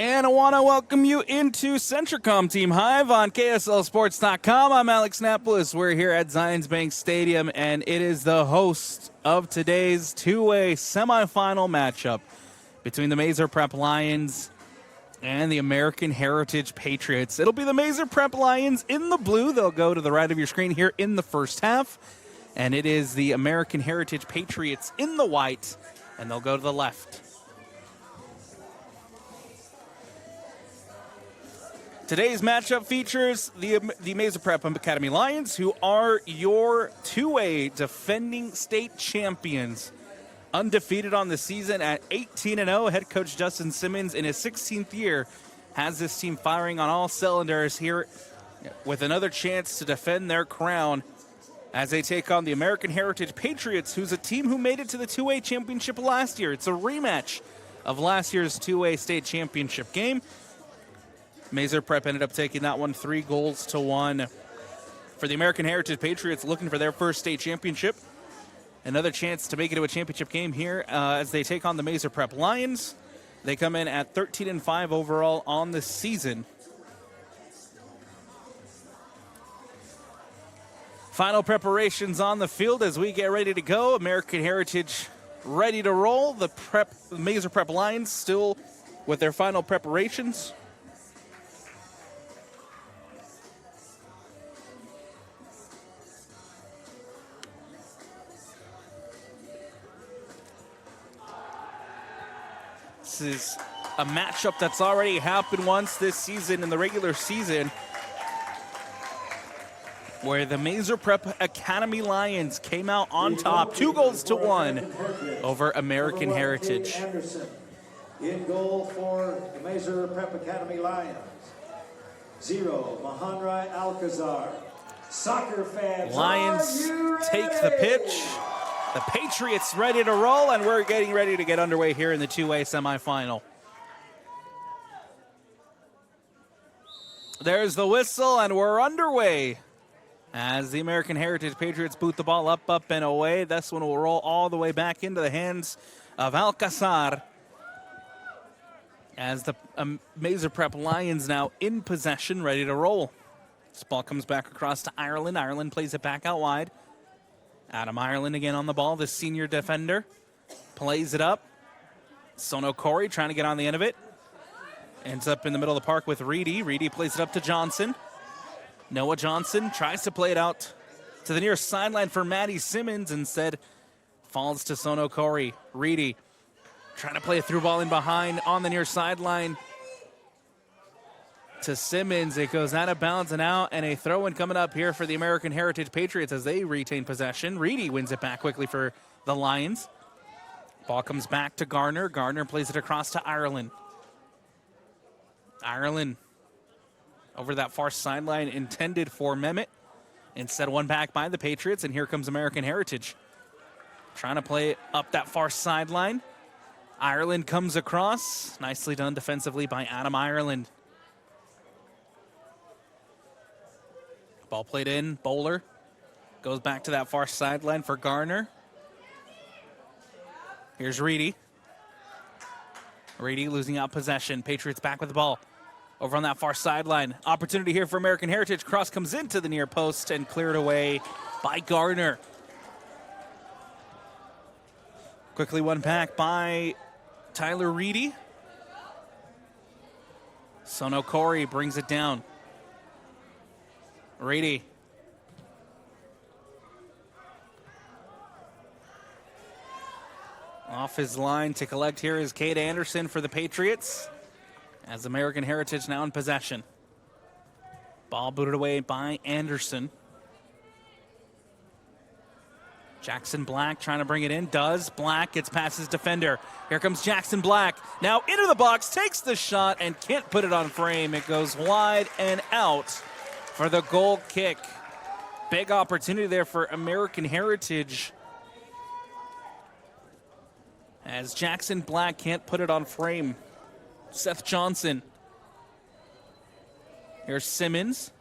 And I want to welcome you into Centricom Team Hive on KSLSports.com. I'm Alex Napolis. We're here at Zions Bank Stadium, and it is the host of today's two-way semifinal matchup between the Maeser Prep Lions and the American Heritage Patriots. It'll be the Maeser Prep Lions in the blue. They'll go to the right of your screen here in the first half. And it is the American Heritage Patriots in the white, and they'll go to the left. Today's matchup features the Maeser Prep Academy Lions, who are your two-way defending state champions. Undefeated on the season at 18-0. Head coach Justin Simmons, in his 16th year, has this team firing on all cylinders here with another chance to defend their crown as they take on the American Heritage Patriots, who's a team who made it to the two-way championship last year. It's a rematch of last year's two-way state championship game. Maeser Prep ended up taking that one 3-1. For the American Heritage Patriots, looking for their first state championship. Another chance to make it to a championship game here as they take on the Maeser Prep Lions. They come in at 13-5 overall on the season. Final preparations on the field as we get ready to go. American Heritage ready to roll. The Maeser Prep Lions still with their final preparations. This is a matchup that's already happened once this season in the regular season, where the Maeser Prep Academy Lions came out on top, 2-1 over American Heritage. In goal for the Maeser Prep Academy Lions, 0, Mahanrai Alcazar. Soccer fans, Lions take the pitch. The Patriots ready to roll, and we're getting ready to get underway here in the two-way semifinal. There's the whistle, and we're underway as the American Heritage Patriots boot the ball up, and away. This one will roll all the way back into the hands of Alcazar as the Maeser Prep Lions now in possession, ready to roll. This ball comes back across to Ireland. Ireland plays it back out wide. Adam Ireland again on the ball, the senior defender. Plays it up. Sono Corey trying to get on the end of it. Ends up in the middle of the park with Reedy. Reedy plays it up to Johnson. Noah Johnson tries to play it out to the near sideline for Maddie Simmons. Instead, falls to Sono Corey. Reedy trying to play a through ball in behind on the near sideline to Simmons. It goes out of bounds and out, and a throw-in coming up here for the American Heritage Patriots as they retain possession. Reedy wins it back quickly for the Lions. Ball comes back to Garner. Garner plays it across to Ireland. Ireland over that far sideline, intended for Mehmet. Instead, one back by the Patriots, and here comes American Heritage. Trying to play it up that far sideline. Ireland comes across. Nicely done defensively by Adam Ireland. Ball played in. Bowler goes back to that far sideline for Garner. Here's Reedy. Reedy losing out possession. Patriots back with the ball. Over on that far sideline. Opportunity here for American Heritage. Cross comes into the near post and cleared away by Garner. Quickly one back by Tyler Reedy. Sono Corey brings it down. Reedy. Off his line to collect here is Cade Anderson for the Patriots, as American Heritage now in possession. Ball booted away by Anderson. Jackson Black trying to bring it in. Does. Black gets past his defender. Here comes Jackson Black. Now into the box, takes the shot, and can't put it on frame. It goes wide and out for the goal kick. Big opportunity there for American Heritage, as Jackson Black can't put it on frame. Seth Johnson. Here's Simmons.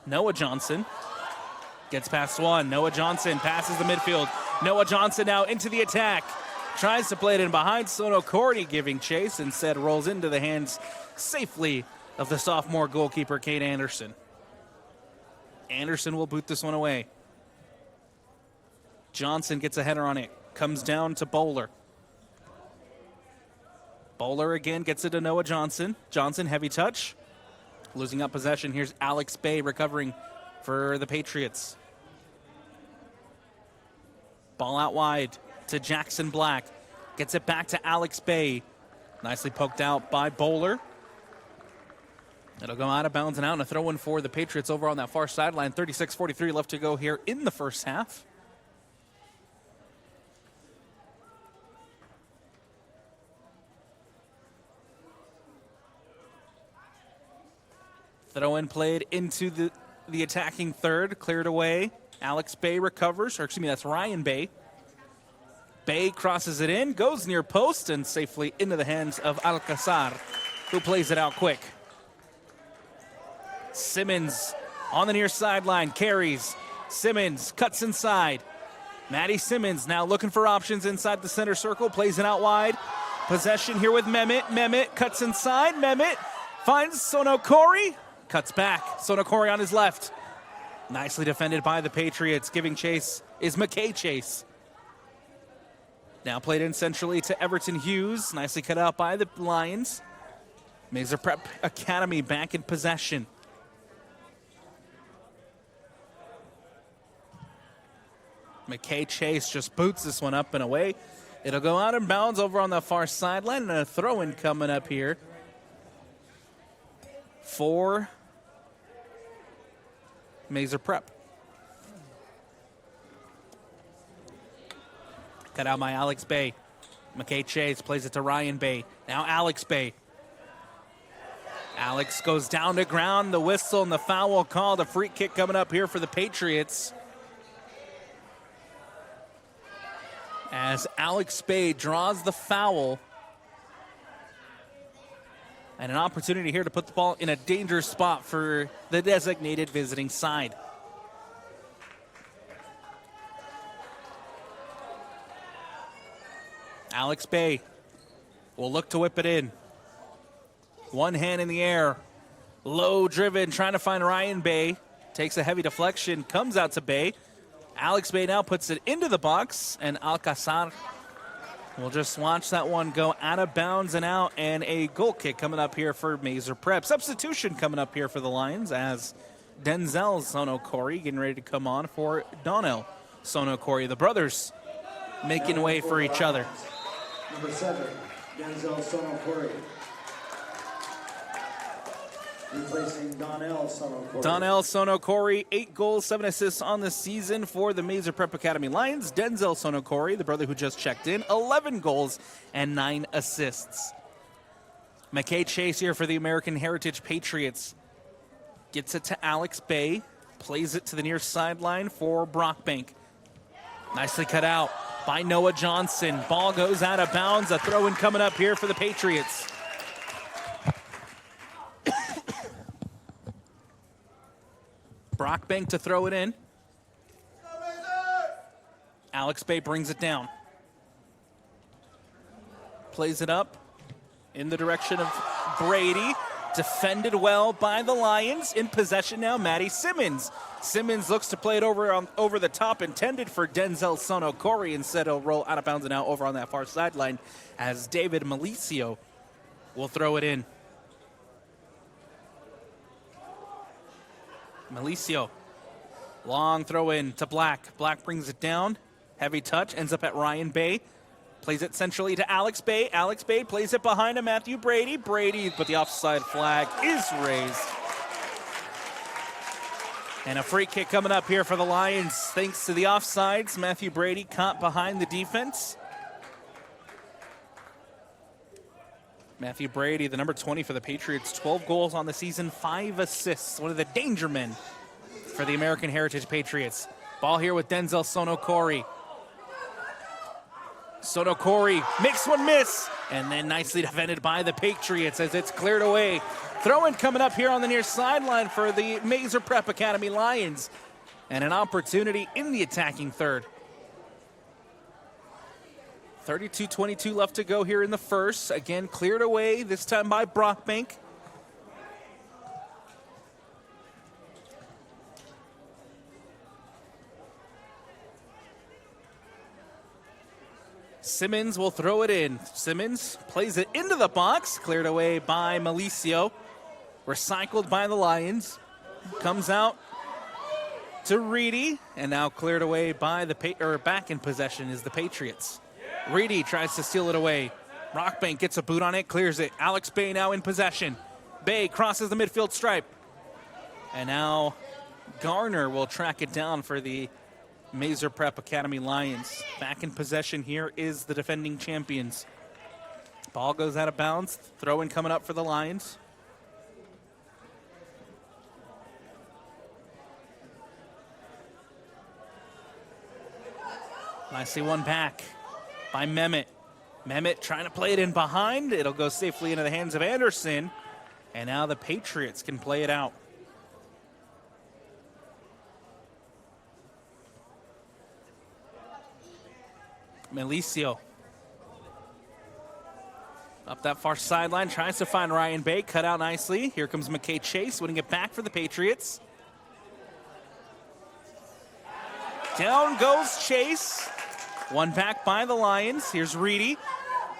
Noah Johnson gets past one. Noah Johnson passes the midfield. Noah Johnson now into the attack. Tries to play it in behind. Sonokori giving chase. Instead rolls into the hands safely of the sophomore goalkeeper, Kate Anderson. Anderson will boot this one away. Johnson gets a header on it. Comes down to Bowler. Bowler again gets it to Noah Johnson. Johnson, heavy touch. Losing up possession. Here's Alex Bay recovering for the Patriots. Ball out wide to Jackson Black. Gets it back to Alex Bay. Nicely poked out by Bowler. It'll go out of bounds and out, and a throw in for the Patriots over on that far sideline. 36-43 left to go here in the first half. Throw in played into the attacking third, cleared away. Alex Bay recovers, or excuse me, that's Ryan Bay. Bay crosses it in, goes near post, and safely into the hands of Alcazar, who plays it out quick. Simmons on the near sideline, carries. Simmons cuts inside. Maddie Simmons now looking for options inside the center circle, plays it out wide. Possession here with Mehmet. Mehmet cuts inside. Mehmet finds Sonokori. Cuts back. Sonokori on his left. Nicely defended by the Patriots. Giving chase is McKay Chase. Now played in centrally to Everton Hughes. Nicely cut out by the Lions. Maeser Prep Academy back in possession. McKay Chase just boots this one up and away. It'll go out in bounds over on the far sideline, and a throw-in coming up here for Maeser Prep. Cut out by Alex Bay. McKay Chase plays it to Ryan Bay. Now Alex Bay. Alex goes down to ground. The whistle and the foul called. A free kick coming up here for the Patriots. As Alex Bay draws the foul. And an opportunity here to put the ball in a dangerous spot for the designated visiting side. Alex Bay will look to whip it in. One hand in the air. Low driven, trying to find Ryan Bay. Takes a heavy deflection, comes out to Bay. Alex Bay now puts it into the box, and Alcazar will just watch that one go out of bounds and out, and a goal kick coming up here for Maeser Prep. Substitution coming up here for the Lions as Denzel Sonokori getting ready to come on for Donnell Sonokori. The brothers making way for each other. Number 7, Denzel Sonokori. Replacing Donnell Sonokori. Donnell Sonokori, 8 goals, 7 assists on the season for the Maeser Prep Academy Lions. Denzel Sonokori, the brother who just checked in, 11 goals and 9 assists. McKay Chase here for the American Heritage Patriots. Gets it to Alex Bay. Plays it to the near sideline for Brockbank. Nicely cut out by Noah Johnson. Ball goes out of bounds. A throw-in coming up here for the Patriots. Brockbank to throw it in. Alex Bay brings it down. Plays it up in the direction of Brady. Defended well by the Lions. In possession now, Maddie Simmons. Simmons looks to play it over the top, intended for Denzel Sonokori. Instead, he'll roll out of bounds and out over on that far sideline as David Malicio will throw it in. Malicio, long throw in to Black. Black brings it down. Heavy touch, ends up at Ryan Bay. Plays it centrally to Alex Bay. Alex Bay plays it behind to Matthew Brady. Brady, but the offside flag is raised. And a free kick coming up here for the Lions. Thanks to the offsides, Matthew Brady caught behind the defense. Matthew Brady, the number 20 for the Patriots, 12 goals on the season, 5 assists. One of the danger men for the American Heritage Patriots. Ball here with Denzel Sonokori. Sonokori makes one miss, and then nicely defended by the Patriots as it's cleared away. Throw-in coming up here on the near sideline for the Maeser Prep Academy Lions, and an opportunity in the attacking third 32-22 left to go here in the first. Again, cleared away, this time by Brockbank. Simmons will throw it in. Simmons plays it into the box, cleared away by Malicio. Recycled by the Lions. Comes out to Reedy, and now cleared away by back in possession is the Patriots. Reedy tries to steal it away. Brockbank gets a boot on it, clears it. Alex Bay now in possession. Bay crosses the midfield stripe. And now Garner will track it down for the Maeser Prep Academy Lions. Back in possession here is the defending champions. Ball goes out of bounds. Throw-in coming up for the Lions. Nicely one back by Mehmet. Mehmet trying to play it in behind. It'll go safely into the hands of Anderson. And now the Patriots can play it out. Malicio. Up that far sideline, tries to find Ryan Bay, cut out nicely. Here comes McKay Chase, winning it back for the Patriots. Down goes Chase. One back by the Lions. Here's Reedy.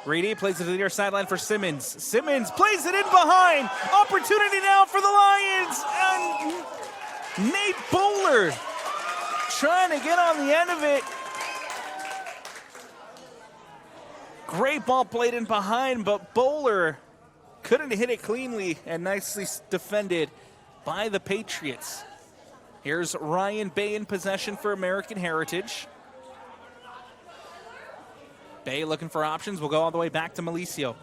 Reedy plays it to the near sideline for Simmons. Simmons plays it in behind. Opportunity now for the Lions. And Nate Bowler trying to get on the end of it. Great ball played in behind, but Bowler couldn't hit it cleanly and nicely defended by the Patriots. Here's Ryan Bay in possession for American Heritage. Bay looking for options. We'll go all the way back to Malicio.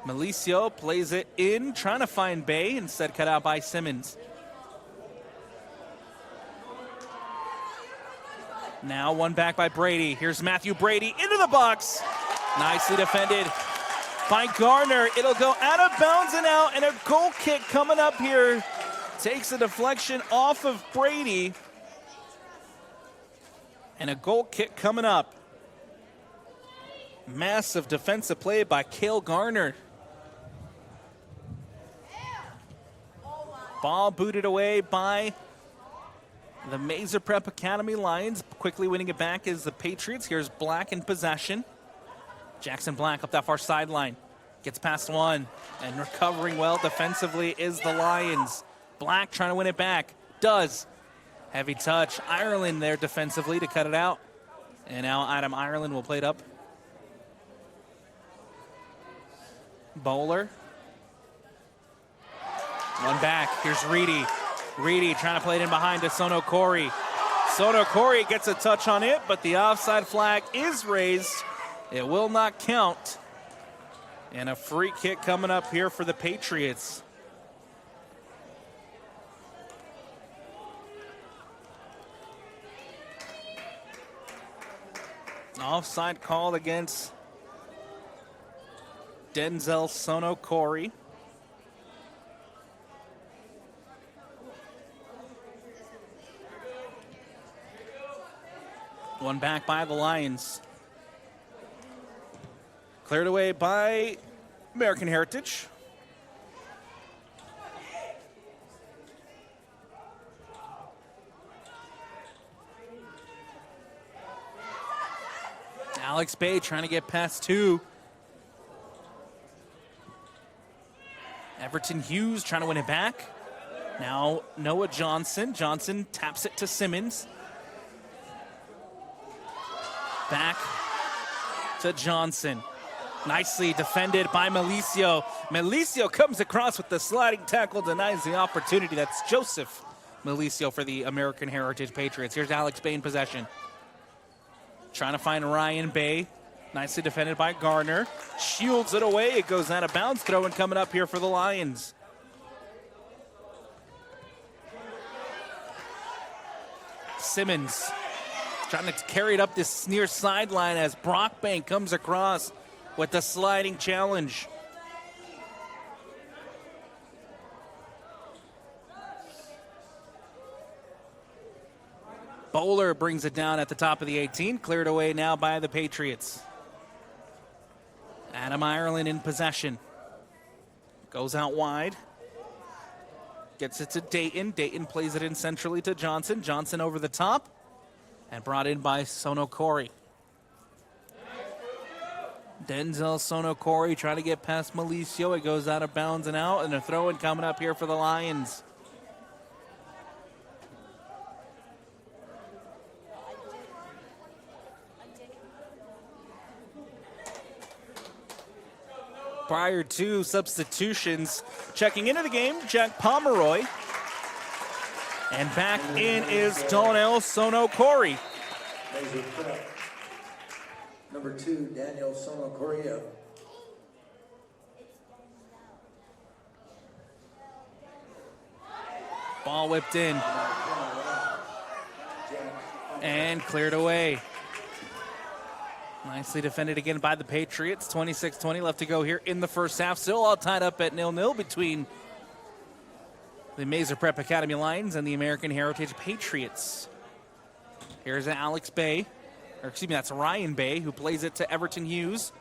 Malicio plays it in, trying to find Bay, instead cut out by Simmons. Now one back by Brady. Here's Matthew Brady into the box. Nicely defended by Garner. It'll go out of bounds and out, and a goal kick coming up here. Takes a deflection off of Brady. And a goal kick coming up. Massive defensive play by Cale Garner. Ball booted away by the Maeser Prep Academy Lions. Quickly winning it back is the Patriots. Here's Black in possession. Jackson Black up that far sideline. Gets past one. And recovering well defensively is the Lions. Black trying to win it back. Does. Heavy touch. Ireland there defensively to cut it out. And now Adam Ireland will play it up. Bowler. One back. Here's Reedy. Reedy trying to play it in behind to Sono Corey. Sono Corey gets a touch on it, but the offside flag is raised. It will not count. And a free kick coming up here for the Patriots. Offside called against Denzel Sono Corey. One back by the Lions. Cleared away by American Heritage. Alex Bay trying to get past two. Everton Hughes trying to win it back. Now Noah Johnson. Johnson taps it to Simmons. Back to Johnson. Nicely defended by Malicio. Malicio comes across with the sliding tackle, denies the opportunity. That's Joseph Malicio for the American Heritage Patriots. Here's Alex Bay in possession. Trying to find Ryan Bay. Nicely defended by Garner. Shields it away. It goes out of bounds. Throw-in coming up here for the Lions. Simmons trying to carry it up this near sideline as Brockbank comes across with the sliding challenge. Bowler brings it down at the top of the 18, cleared away now by the Patriots. Adam Ireland in possession. Goes out wide. Gets it to Dayton. Dayton plays it in centrally to Johnson. Johnson over the top. And brought in by Sonokori. Denzel Sonokori trying to get past Malicio. It goes out of bounds and out. And a throw-in coming up here for the Lions. Prior to substitutions, checking into the game, Jack Pomeroy. And back in is Donnell Sonokori. Maeser prep. Number 2, Daniel Sonokoria. Ball whipped in. And cleared away. Nicely defended again by the Patriots. 26-20 left to go here in the first half. Still all tied up at 0-0 between the Maeser Prep Academy Lions and the American Heritage Patriots. Here's Alex Bay, or excuse me, that's Ryan Bay, who plays it to Everton Hughes.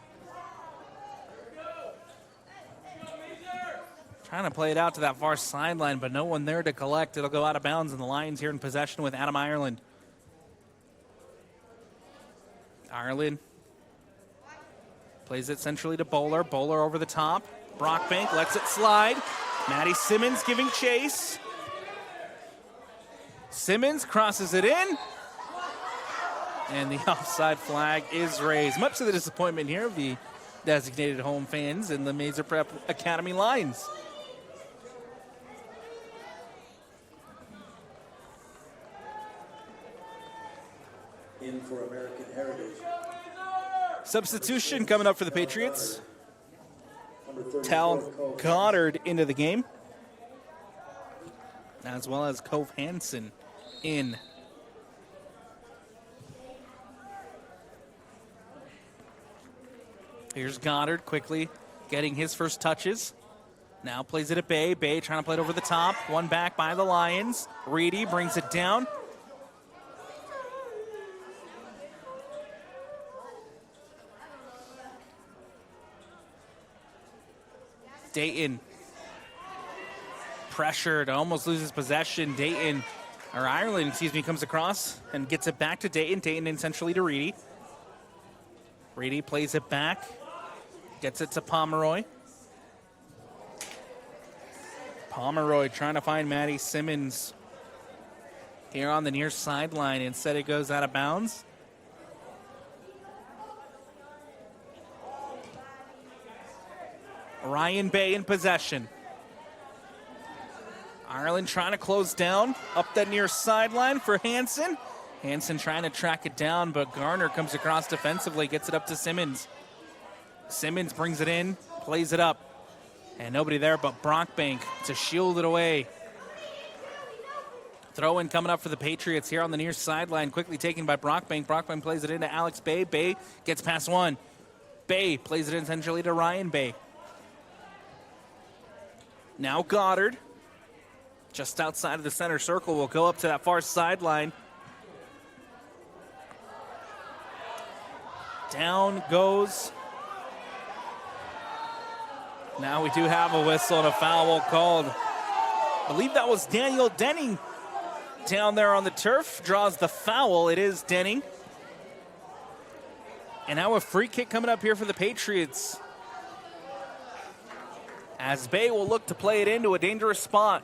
Trying to play it out to that far sideline, but no one there to collect. It'll go out of bounds, and the Lions here in possession with Adam Ireland. Ireland plays it centrally to Bowler. Bowler over the top. Brockbank lets it slide. Maddie Simmons giving chase. Simmons crosses it in. And the offside flag is raised. Much to the disappointment here of the designated home fans and the Maeser Prep Academy Lions. In for American Heritage. Substitution coming up for the Patriots. Number 34, Tal Cove. Goddard into the game, as well as Cove Hansen in. Here's Goddard quickly getting his first touches. Now plays it at Bay. Bay trying to play it over the top. One back by the Lions. Reedy brings it down. Dayton pressured, almost loses possession. Dayton, or Ireland, excuse me, comes across and gets it back to Dayton. Dayton in centrally to Reedy. Reedy plays it back, gets it to Pomeroy. Pomeroy trying to find Maddie Simmons here on the near sideline. Instead, it goes out of bounds. Ryan Bay in possession. Ireland trying to close down up that near sideline for Hansen. Hansen trying to track it down, but Garner comes across defensively, gets it up to Simmons. Simmons brings it in, plays it up, and nobody there but Brockbank to shield it away. Throw in coming up for the Patriots here on the near sideline, quickly taken by Brockbank. Brockbank plays it into Alex Bay. Bay gets past one. Bay plays it in centrally to Ryan Bay. Now Goddard, just outside of the center circle, will go up to that far sideline. Down goes. Now we do have a whistle and a foul called. I believe that was Daniel Denning down there on the turf. Draws the foul. It is Denning. And now a free kick coming up here for the Patriots, as Bay will look to play it into a dangerous spot.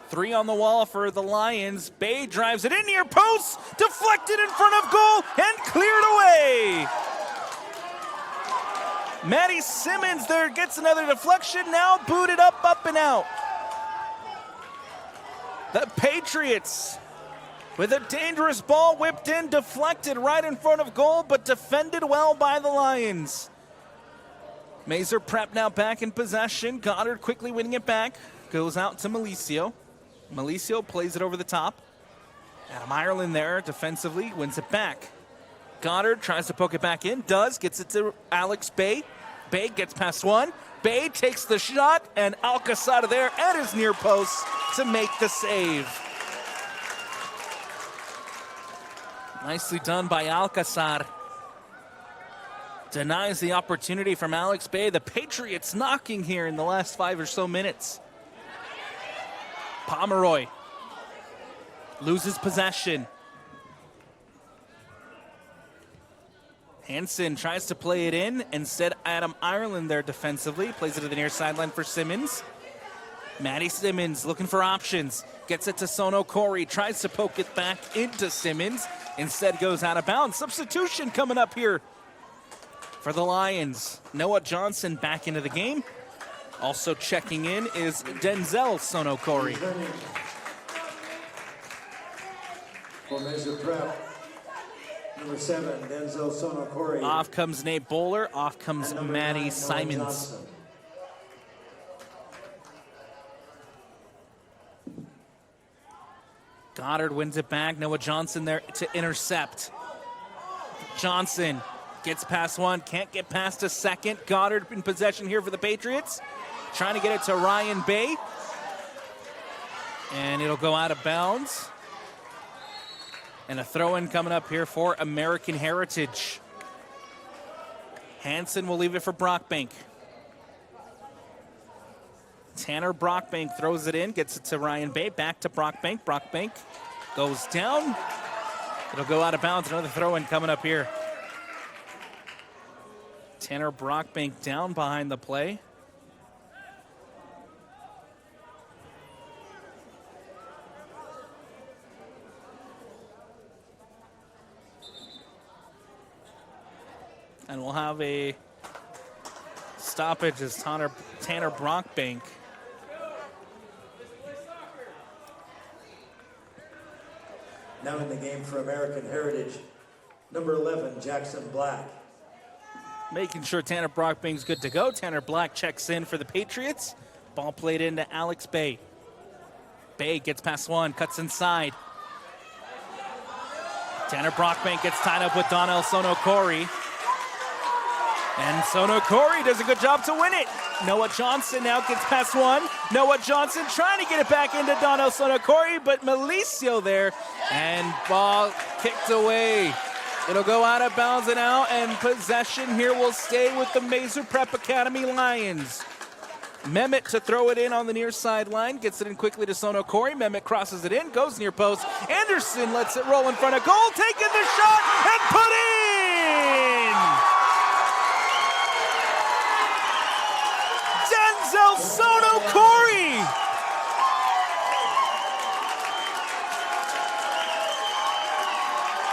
Three on the wall for the Lions. Bay drives it in near post, deflected in front of goal, and cleared away. Maddie Simmons there gets another deflection, now booted up and out. The Patriots with a dangerous ball whipped in, deflected right in front of goal, but defended well by the Lions. Maeser Prep now back in possession. Goddard quickly winning it back. Goes out to Malicio. Malicio plays it over the top. Adam Ireland there defensively, wins it back. Goddard tries to poke it back in, does, gets it to Alex Bay. Bay gets past one. Bay takes the shot, and Alcazar there at his near post to make the save. Nicely done by Alcazar. Denies the opportunity from Alex Bay. The Patriots knocking here in the last 5 or so minutes. Pomeroy loses possession. Hansen tries to play it in. Instead, Adam Ireland there defensively. Plays it to the near sideline for Simmons. Matty Simmons looking for options. Gets it to Sono Corey. Tries to poke it back into Simmons. Instead goes out of bounds. Substitution coming up here for the Lions. Noah Johnson back into the game. Also checking in is Denzel Sono Corey. For Maeser Prep, number 7, Denzel Sono Corey. Off comes Nate Bowler. Off comes And number Matty 9, Noah Simons. Johnson. Goddard wins it back. Noah Johnson there to intercept. Johnson gets past one, can't get past a second. Goddard in possession here for the Patriots. Trying to get it to Ryan Bay. And it'll go out of bounds. And a throw-in coming up here for American Heritage. Hansen will leave it for Brockbank. Tanner Brockbank throws it in, gets it to Ryan Bay, back to Brockbank. Brockbank goes down. It'll go out of bounds. Another throw-in coming up here. Tanner Brockbank down behind the play. And we'll have a stoppage as Tanner Brockbank Now in the game for American Heritage, number 11, Jackson Black. making sure Tanner Brockbank's good to go. Tanner Black checks in for the Patriots. Ball played into Alex Bay. Bay gets past one, cuts inside. Tanner Brockbank gets tied up with Donnell Sono Corey. And Sono Corey does a good job to win it. Noah Johnson now gets past one. Noah Johnson trying to get it back into Donnell Sono Corey, but Malicio there. And ball kicked away. It'll go out of bounds and out, and possession here will stay with the Maeser Prep Academy Lions. Mehmet to throw it in on the near sideline, gets it in quickly to Sono Corey. Mehmet crosses it in, goes near post. Anderson lets it roll in front of goal, taking the shot and put in! Denzel Sono Corey!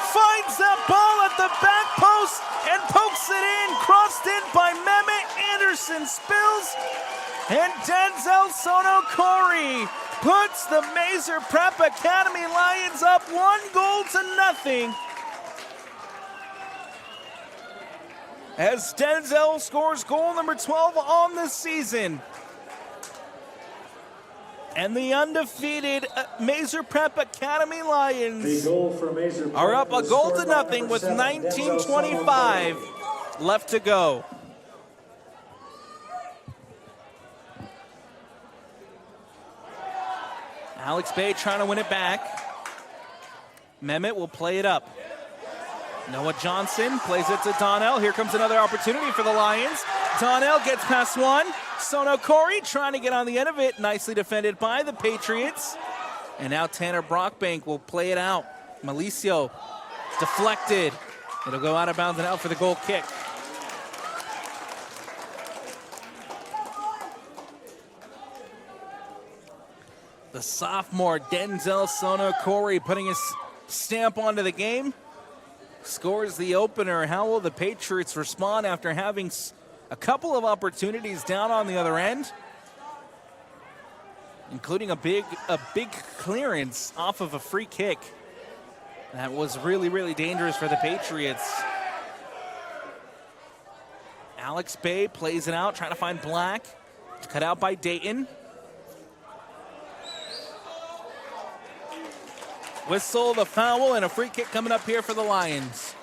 Finds that ball at the back post and pokes it in, crossed in by Mehmet. Anderson spills. And Denzel Sono Corey puts the Maeser Prep Academy Lions up 1-0. As Denzel scores goal number 12 on the season. And the undefeated Maeser Prep Academy Lions The goal for Maeser Prep are up was 1-0 scored by number with 7, Denzel Sono 19:25 Corey. left to go. Alex Bay trying to win it back. Mehmet will play it up. Noah Johnson plays it to Donnell. Here comes another opportunity for the Lions. Donnell gets past one. Sono Corey trying to get on the end of it. Nicely defended by the Patriots. And now Tanner Brockbank will play it out. Malicio deflected. It'll go out of bounds and out for the goal kick. The sophomore Denzel Sono Corey putting his stamp onto the game. Scores the opener. How will the Patriots respond after having a couple of opportunities down on the other end, including a big clearance off of a free kick that was really, really dangerous for the Patriots. Alex Bay plays it out, trying to find Black. Cut out by Dayton. Whistle, the foul, and a free kick coming up here for the Lions.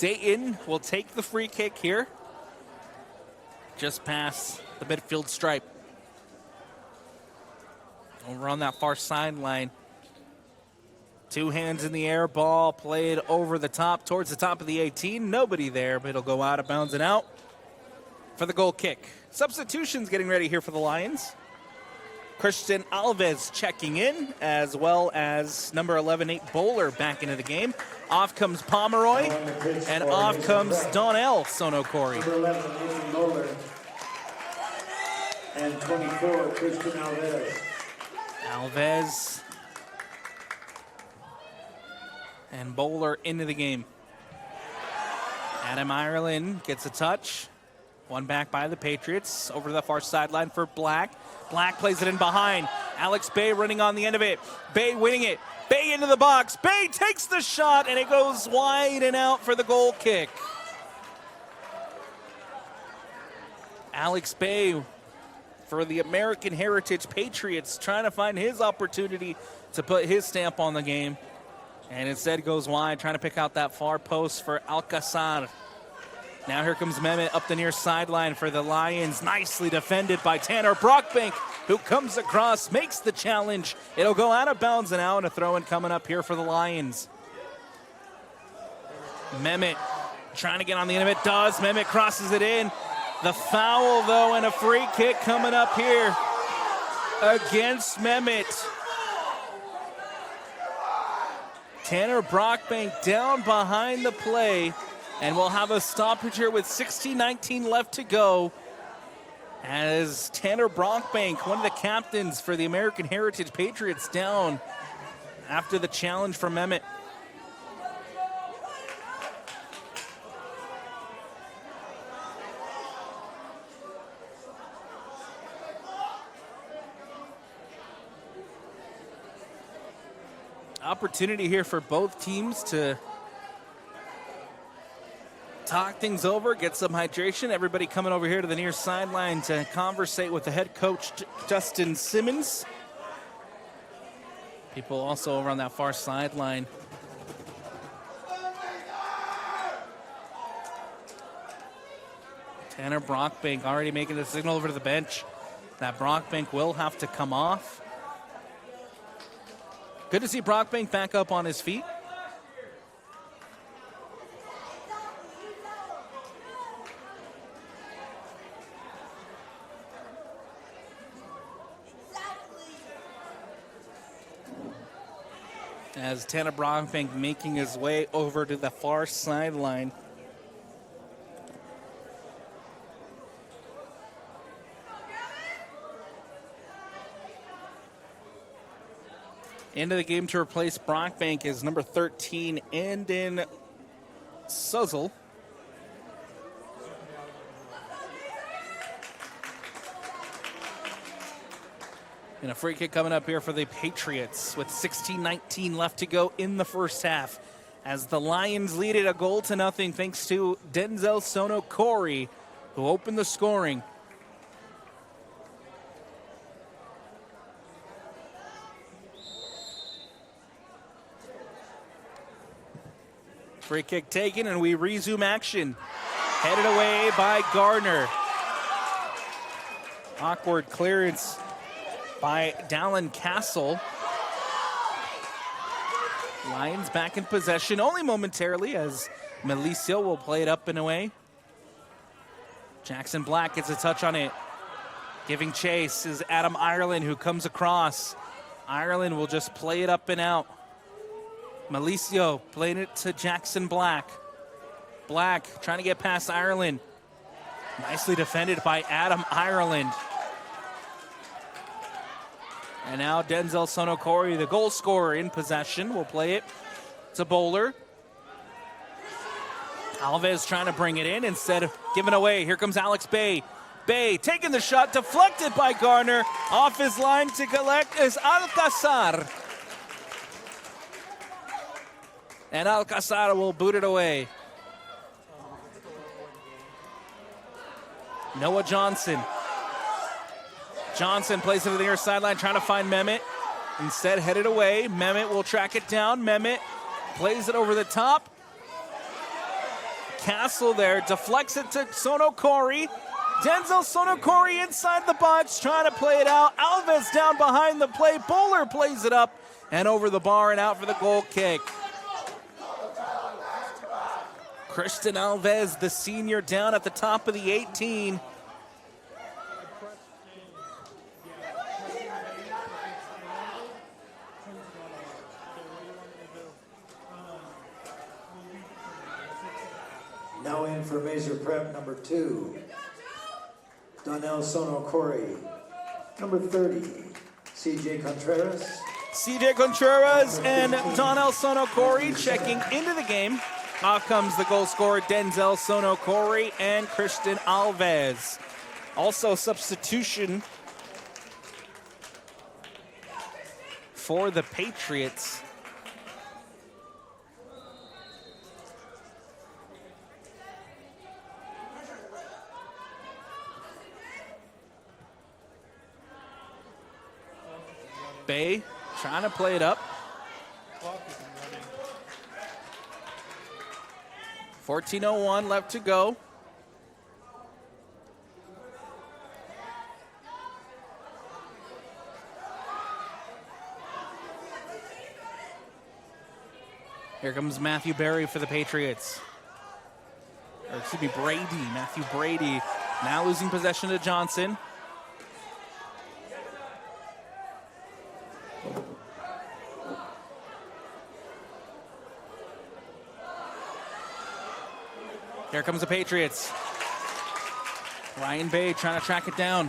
Dayton will take the free kick here. Just past the midfield stripe. Over on that far sideline. 2 hands in the air, ball played over the top, towards the top of the 18. Nobody there, but it'll go out of bounds and out for the goal kick. Substitutions getting ready here for the Lions. Christian Alves checking in, as well as number 11, Nate Bowler back into the game. Off comes Pomeroy, and off comes Donnell Sonokori. Number 11, Nathan Bowler. And 24, Christian Alves. Alves and Bowler into the game. Adam Ireland gets a touch. One back by the Patriots. Over to the far sideline for Black. Black plays it in behind. Alex Bay running on the end of it. Bay winning it. Bay into the box. Bay takes the shot, and it goes wide and out for the goal kick. Alex Bay for the American Heritage Patriots, trying to find his opportunity to put his stamp on the game. And instead goes wide, trying to pick out that far post for Alcazar. Now here comes Mehmet up the near sideline for the Lions. Nicely defended by Tanner Brockbank, who comes across, makes the challenge. It'll go out of bounds and out, and a throw-in coming up here for the Lions. Mehmet trying to get on the end of it. Does. Mehmet crosses it in. The foul, though, and a free kick coming up here against Mehmet. Tanner Brockbank down behind the play, and we'll have a stoppage here with 16:19 left to go as Tanner Brockbank, one of the captains for the American Heritage Patriots, down after the challenge from Mehmet. Opportunity here for both teams to talk things over, get some hydration. Everybody coming over here to the near sideline to conversate with the head coach, Justin Simmons. People also over on that far sideline. Tanner Brockbank already making the signal over to the bench that Brockbank will have to come off. Good to see Brockbank back up on his feet. As Tanner Brockbank making his way over to the far sideline. Into the game to replace Brockbank is number 13, Andon Suzzle. And a free kick coming up here for the Patriots with 16:19 left to go in the first half. As the Lions lead it 1-0 thanks to Denzel Sonokori, who opened the scoring. Free kick taken, and we resume action. Headed away by Gardner. Awkward clearance by Dallin Castle. Lions back in possession only momentarily as Malicio will play it up and away. Jackson Black gets a touch on it. Giving chase is Adam Ireland, who comes across. Ireland will just play it up and out. Malicio playing it to Jackson Black. Black trying to get past Ireland. Nicely defended by Adam Ireland. And now Denzel Sonokori, the goal scorer, in possession, will play it to Bowler. Alves trying to bring it in instead of giving away. Here comes Alex Bay. Bay taking the shot, deflected by Garner. Off his line to collect is Alcazar. And Alcazar will boot it away. Noah Johnson. Johnson plays it to the near sideline, trying to find Mehmet. Instead, headed away. Mehmet will track it down. Mehmet plays it over the top. Castle there deflects it to Sonokori. Denzel Sonokori inside the box, trying to play it out. Alves down behind the play. Bowler plays it up and over the bar and out for the goal kick. Christian Alves, the senior, down at the top of the 18. Now in for Maeser Prep number 2, Donnell Sonokori. Number 30, CJ Contreras. CJ Contreras and Donnell Sonokori checking into the game. Off comes the goal scorer, Denzel Sonokori and Christian Alves. Also substitution for the Patriots. Bay trying to play it up. 14:01 left to go. Here comes Matthew Berry for the Patriots. Or excuse me, Brady. Matthew Brady now losing possession to Johnson. Here comes the Patriots. Ryan Bay trying to track it down.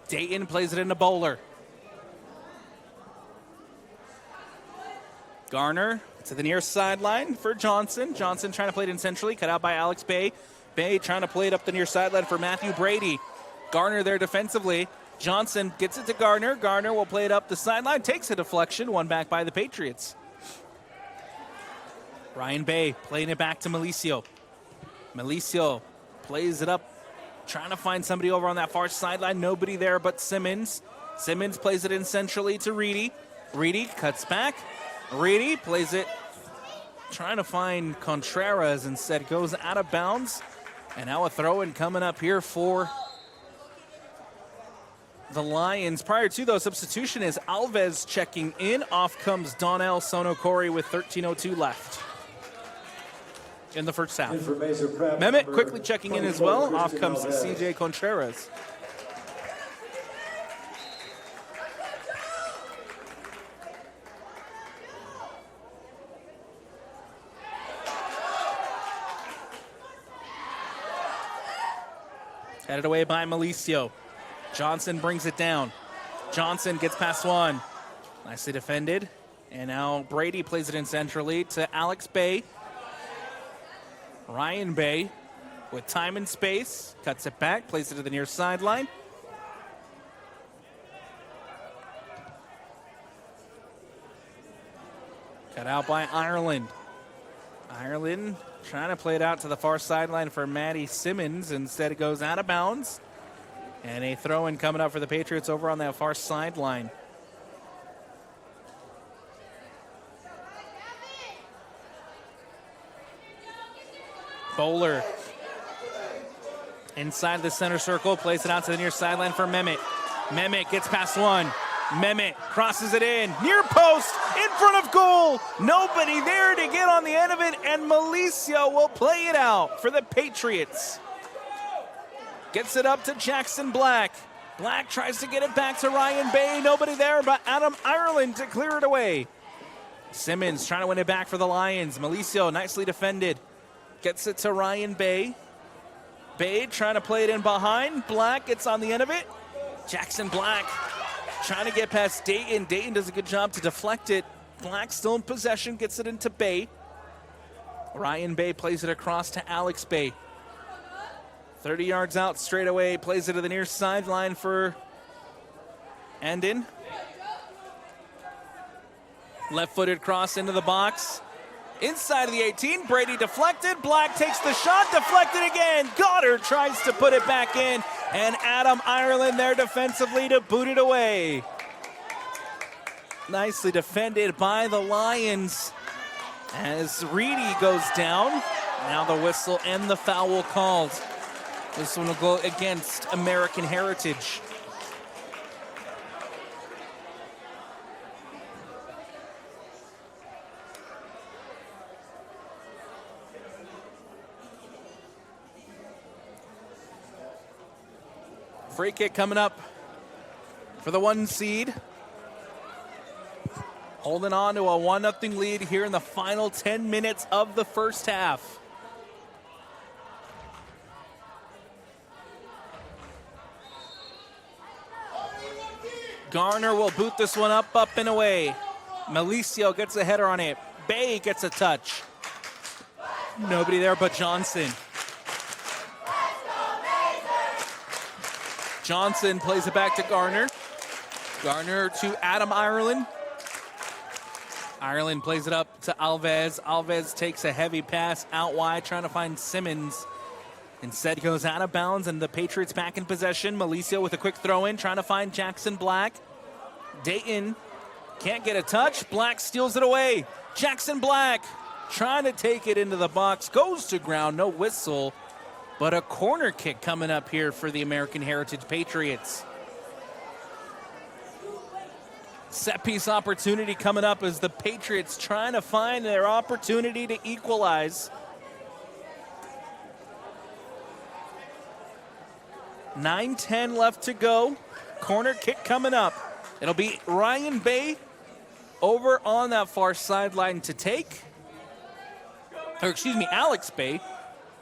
Dayton plays it into Bowler. Garner to the near sideline for Johnson. Johnson trying to play it in centrally, cut out by Alex Bay. Bay trying to play it up the near sideline for Matthew Brady. Garner there defensively. Johnson gets it to Gardner. Gardner will play it up the sideline, takes a deflection, one back by the Patriots. Ryan Bay playing it back to Malicio. Malicio plays it up, trying to find somebody over on that far sideline. Nobody there but Simmons. Simmons plays it in centrally to Reedy. Reedy cuts back. Reedy plays it, trying to find Contreras, instead goes out of bounds. And now a throw-in coming up here for the Lions. Prior to those, substitution is Alves checking in. Off comes Donnell Sonokori with 13:02 left in the first half. Mehmet quickly checking in as well. Off comes CJ Contreras. Headed away by Malicio. Johnson brings it down. Johnson gets past one. Nicely defended. And now Brady plays it in centrally to Alex Bay. Ryan Bay with time and space. Cuts it back, plays it to the near sideline. Cut out by Ireland. Ireland trying to play it out to the far sideline for Matty Simmons. Instead, it goes out of bounds. And a throw-in coming up for the Patriots over on that far sideline. Bowler inside the center circle, plays it out to the near sideline for Mehmet. Mehmet gets past one. Mehmet crosses it in, near post, in front of goal. Nobody there to get on the end of it, and Malicio will play it out for the Patriots. Gets it up to Jackson Black. Black tries to get it back to Ryan Bay. Nobody there but Adam Ireland to clear it away. Simmons trying to win it back for the Lions. Malicio nicely defended. Gets it to Ryan Bay. Bay trying to play it in behind. Black gets on the end of it. Jackson Black trying to get past Dayton. Dayton does a good job to deflect it. Black still in possession, gets it into Bay. Ryan Bay plays it across to Alex Bay. 30 yards out straight away, plays it to the near sideline for Andin. Left-footed cross into the box. Inside of the 18, Brady deflected. Black takes the shot, deflected again. Goddard tries to put it back in, and Adam Ireland there defensively to boot it away. Nicely defended by the Lions as Reedy goes down. Now the whistle and the foul called. This one will go against American Heritage. Free kick coming up for the 1 seed. Holding on to a 1-0 lead here in the final 10 minutes of the first half. Garner will boot this one up and away. Malicio gets a header on it. Bay gets a touch. Nobody there but Johnson. Johnson plays it back to Garner. Garner to Adam Ireland. Ireland plays it up to Alves. Alves takes a heavy pass out wide, trying to find Simmons. Instead goes out of bounds, and the Patriots back in possession. Malicio with a quick throw-in, trying to find Jackson Black. Dayton can't get a touch. Black steals it away. Jackson Black trying to take it into the box. Goes to ground, no whistle. But a corner kick coming up here for the American Heritage Patriots. Set piece opportunity coming up as the Patriots trying to find their opportunity to equalize. 9:10 left to go. Corner kick coming up. It'll be Ryan Bay over on that far sideline to take. Or excuse me, Alex Bay.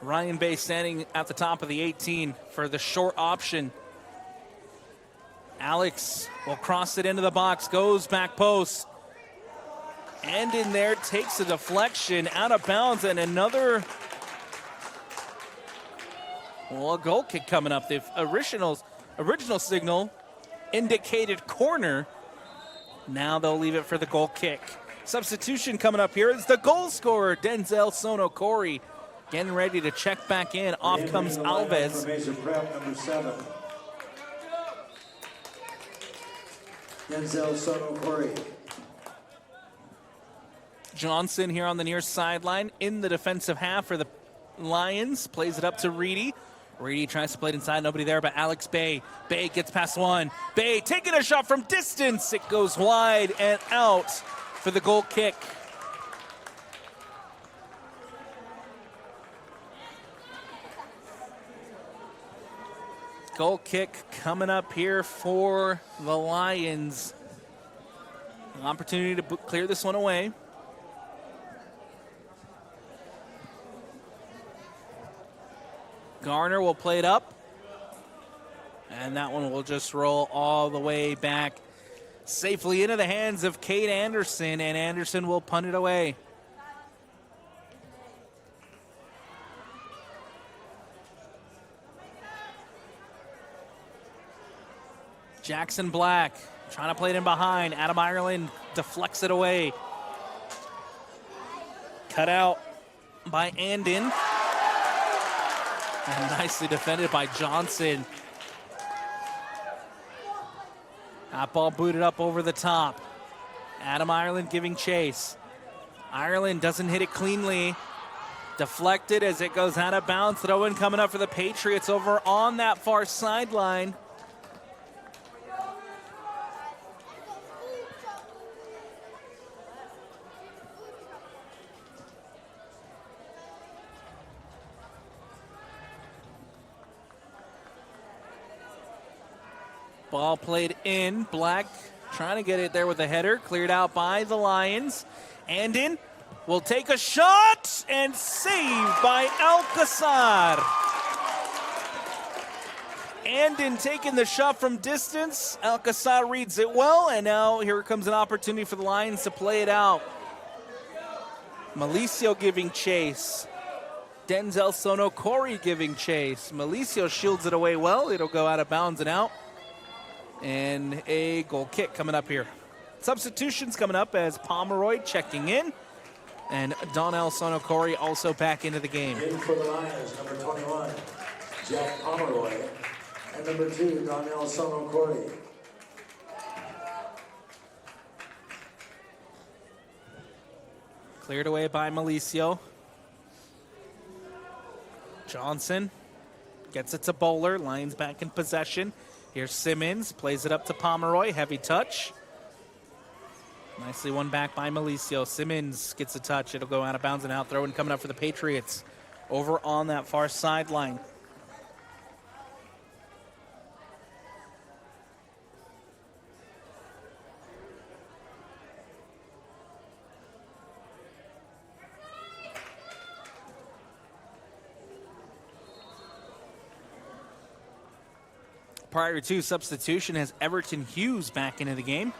Ryan Bay standing at the top of the 18 for the short option. Alex will cross it into the box, goes back post. And in there, takes a deflection out of bounds, and another, well, a goal kick coming up. The original signal indicated corner. Now they'll leave it for the goal kick. Substitution coming up here is the goal scorer, Denzel Sono Corey. Getting ready to check back in. Off comes Alves. Maeser Prep, number 7. Denzel Sono Corey. Johnson here on the near sideline in the defensive half for the Lions. Plays it up to Reedy. Reedy tries to play it inside. Nobody there but Alex Bay. Bay gets past one. Bay taking a shot from distance. It goes wide and out for the goal kick. Goal kick coming up here for the Lions. An opportunity to clear this one away. Garner will play it up. And that one will just roll all the way back safely into the hands of Cade Anderson, and Anderson will punt it away. Jackson Black trying to play it in behind. Adam Ireland deflects it away. Cut out by Andon. And nicely defended by Johnson. That ball booted up over the top. Adam Ireland giving chase. Ireland doesn't hit it cleanly. Deflected as it goes out of bounds. Throw-in coming up for the Patriots over on that far sideline. Ball played in. Black trying to get it there with a header. Cleared out by the Lions. Andon will take a shot and saved by Alcazar. Andon taking the shot from distance. Alcazar reads it well, and now here comes an opportunity for the Lions to play it out. Malicio giving chase. Denzel Sono Corey giving chase. Malicio shields it away well. It'll go out of bounds and out. And a goal kick coming up here. Substitutions coming up as Pomeroy checking in. And Donnell Sono Corey also back into the game. In for the Lions, number 21, Jack Pomeroy. And number 2, Donnell Sono Corey. Cleared away by Malicio. Johnson gets it to Bowler. Lions back in possession. Here's Simmons. Plays it up to Pomeroy. Heavy touch. Nicely won back by Malicio. Simmons gets a touch. It'll go out of bounds and out. Throw in coming up for the Patriots over on that far sideline. Prior to substitution has Everton Hughes back into the game.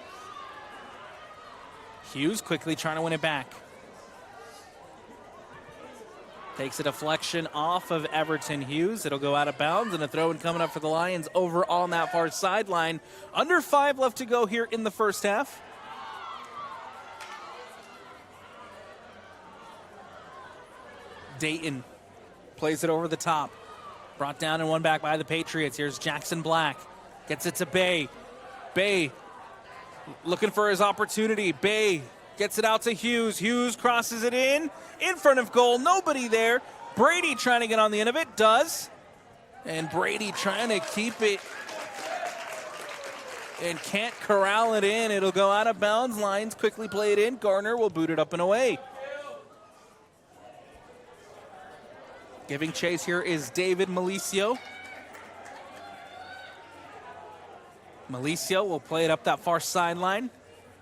Hughes quickly trying to win it back. Takes a deflection off of Everton Hughes. It'll go out of bounds, and a throw in coming up for the Lions over on that far sideline. Under 5 left to go here in the first half. Dayton plays it over the top. Brought down and won back by the Patriots. Here's Jackson Black. Gets it to Bay. Bay looking for his opportunity. Bay gets it out to Hughes. Hughes crosses it in front of goal. Nobody there. Brady trying to get on the end of it. Does. And Brady trying to keep it and can't corral it in. It'll go out of bounds. Lions quickly play it in. Garner will boot it up and away. Giving chase here is David Malicio. Malicio will play it up that far sideline.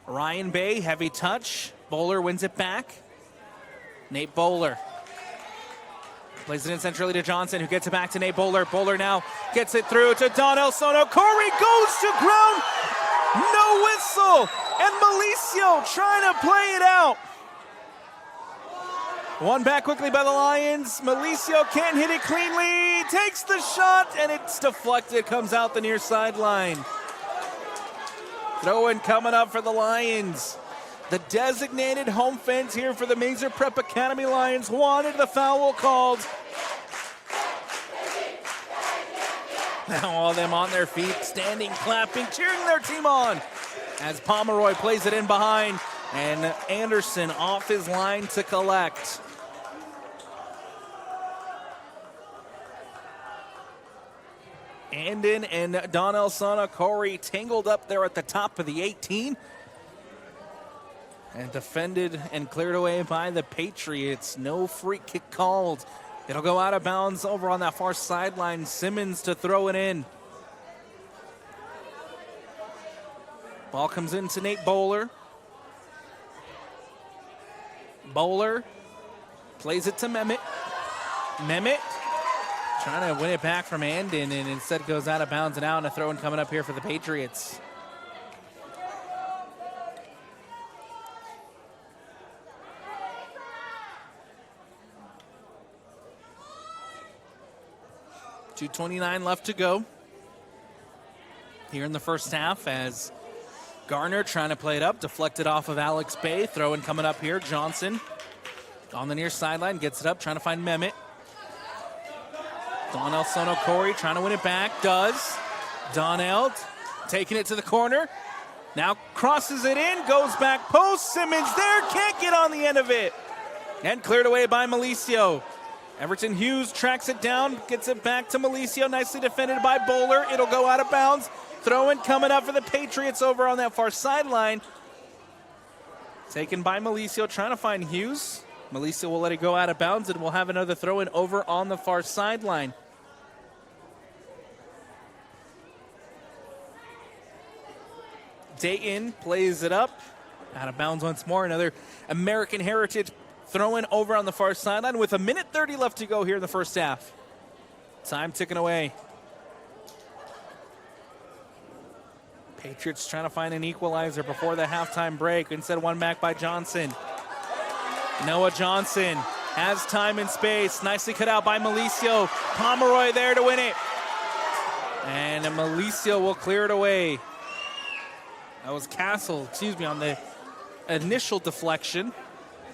Ryan Bay, heavy touch. Bowler wins it back. Nate Bowler plays it in centrally to Johnson, who gets it back to Nate Bowler. Bowler now gets it through to Donnell Sono. Corey goes to ground. No whistle. And Malicio trying to play it out. Won back quickly by the Lions. Malicio can't hit it cleanly. Takes the shot, and it's deflected. Comes out the near sideline. Throw in coming up for the Lions. The designated home fence here for the Maeser Prep Academy Lions wanted the foul called. Now all of them on their feet, standing, clapping, cheering their team on as Pomeroy plays it in behind, and Anderson off his line to collect. Andon and Donnell Sana Corey tangled up there at the top of the 18. And defended and cleared away by the Patriots. No free kick called. It'll go out of bounds over on that far sideline. Simmons to throw it in. Ball comes into Nate Bowler. Bowler plays it to Mehmet. Mehmet trying to win it back from Andon, and instead goes out of bounds and out, and a throw in coming up here for the Patriots. .229 left to go here in the first half as Garner trying to play it up, deflected off of Alex Bay. Throw in coming up here. Johnson on the near sideline, gets it up, trying to find Mehmet. Donnell Sono Corey trying to win it back. Does. Donnell taking it to the corner. Now crosses it in, goes back post. Simmons there, can't get on the end of it. And cleared away by Malicio. Everton Hughes tracks it down, gets it back to Malicio. Nicely defended by Bowler. It'll go out of bounds. Throw in coming up for the Patriots over on that far sideline. Taken by Malicio, trying to find Hughes. Malicio will let it go out of bounds, and we'll have another throw in over on the far sideline. Dayton plays it up. Out of bounds once more. Another American Heritage throw in over on the far sideline with 1:30 left to go here in the first half. Time ticking away. Patriots trying to find an equalizer before the halftime break. Instead, one back by Johnson. Noah Johnson has time and space. Nicely cut out by Malicio. Pomeroy there to win it. And Malicio will clear it away. That was Castle, on the initial deflection.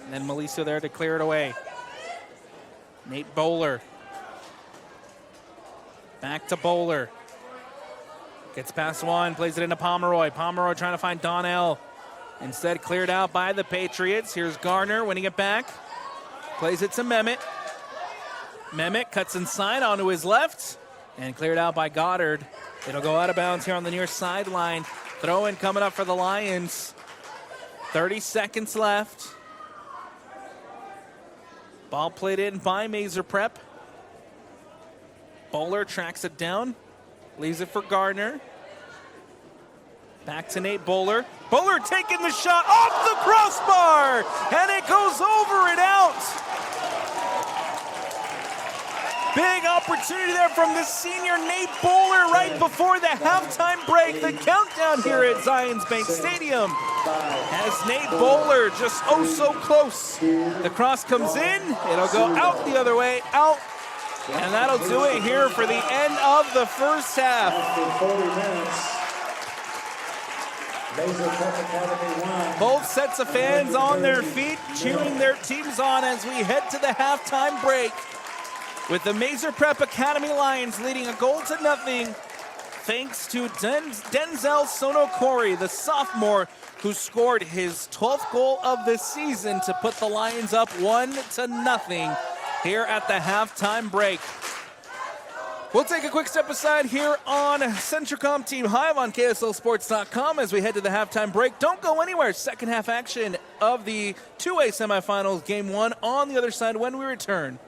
And then Malicio there to clear it away. Nate Bowler. Back to Bowler. Gets past one, plays it into Pomeroy. Pomeroy trying to find Donnell. Instead, cleared out by the Patriots. Here's Garner winning it back. Plays it to Mehmet. Mehmet cuts inside onto his left and cleared out by Goddard. It'll go out of bounds here on the near sideline. Throw in coming up for the Lions. 30 seconds left. Ball played in by Maeser Prep. Bowler tracks it down. Leaves it for Gardner. Back to Nate Bowler. Bowler taking the shot off the crossbar, and it goes over and out. Big opportunity there from the senior Nate Bowler right before the halftime break. The countdown here at Zions Bank Stadium as Nate Bowler just so close. The cross comes in. It'll go out the other way, out. And that'll do it here for the end of the first half. After 40 minutes, Maeser Prep Academy won. Both sets of fans on their feet, cheering their teams on as we head to the halftime break. With the Maeser Prep Academy Lions leading a goal to nothing, thanks to Denzel Sonokori, the sophomore, who scored his 12th goal of the season to put the Lions up 1-0 here at the halftime break. We'll take a quick step aside here on Centricom Team Hive on KSLSports.com as we head to the halftime break. Don't go anywhere. Second half action of the 2A semifinals, game 1 on the other side when we return.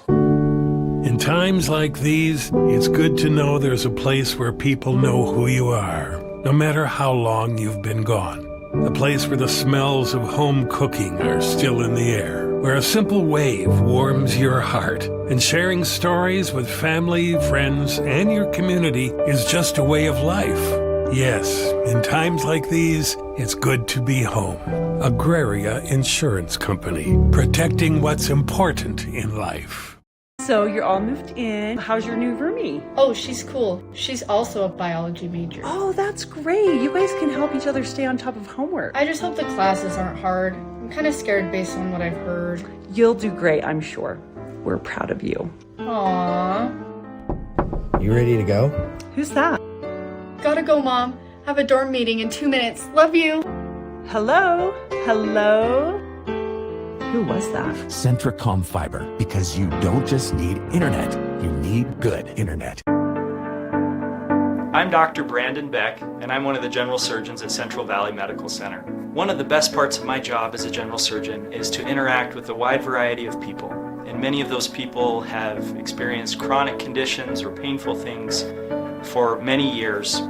In times like these, it's good to know there's a place where people know who you are, no matter how long you've been gone. A place where the smells of home cooking are still in the air, where a simple wave warms your heart, and sharing stories with family, friends, and your community is just a way of life. Yes, in times like these, it's good to be home. Agraria Insurance Company, protecting what's important in life. So you're all moved in. How's your new roomie? Oh, she's cool. She's also a biology major. Oh, that's great. You guys can help each other stay on top of homework. I just hope the classes aren't hard. I'm kind of scared based on what I've heard. You'll do great, I'm sure. We're proud of you. Aww. You ready to go? Who's that? Gotta go, Mom. Have a dorm meeting in 2 minutes. Love you. Hello? Hello? Who was that? Centricom Fiber, because you don't just need internet, you need good internet. I'm Dr. Brandon Beck, and I'm one of the general surgeons at Central Valley Medical Center. One of the best parts of my job as a general surgeon is to interact with a wide variety of people. And many of those people have experienced chronic conditions or painful things for many years.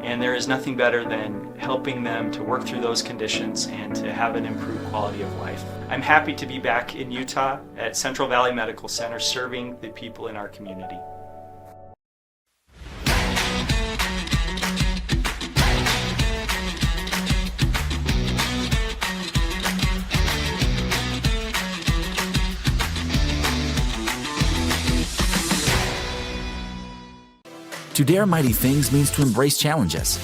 And there is nothing better than helping them to work through those conditions and to have an improved quality of life. I'm happy to be back in Utah at Central Valley Medical Center serving the people in our community. To dare mighty things means to embrace challenges.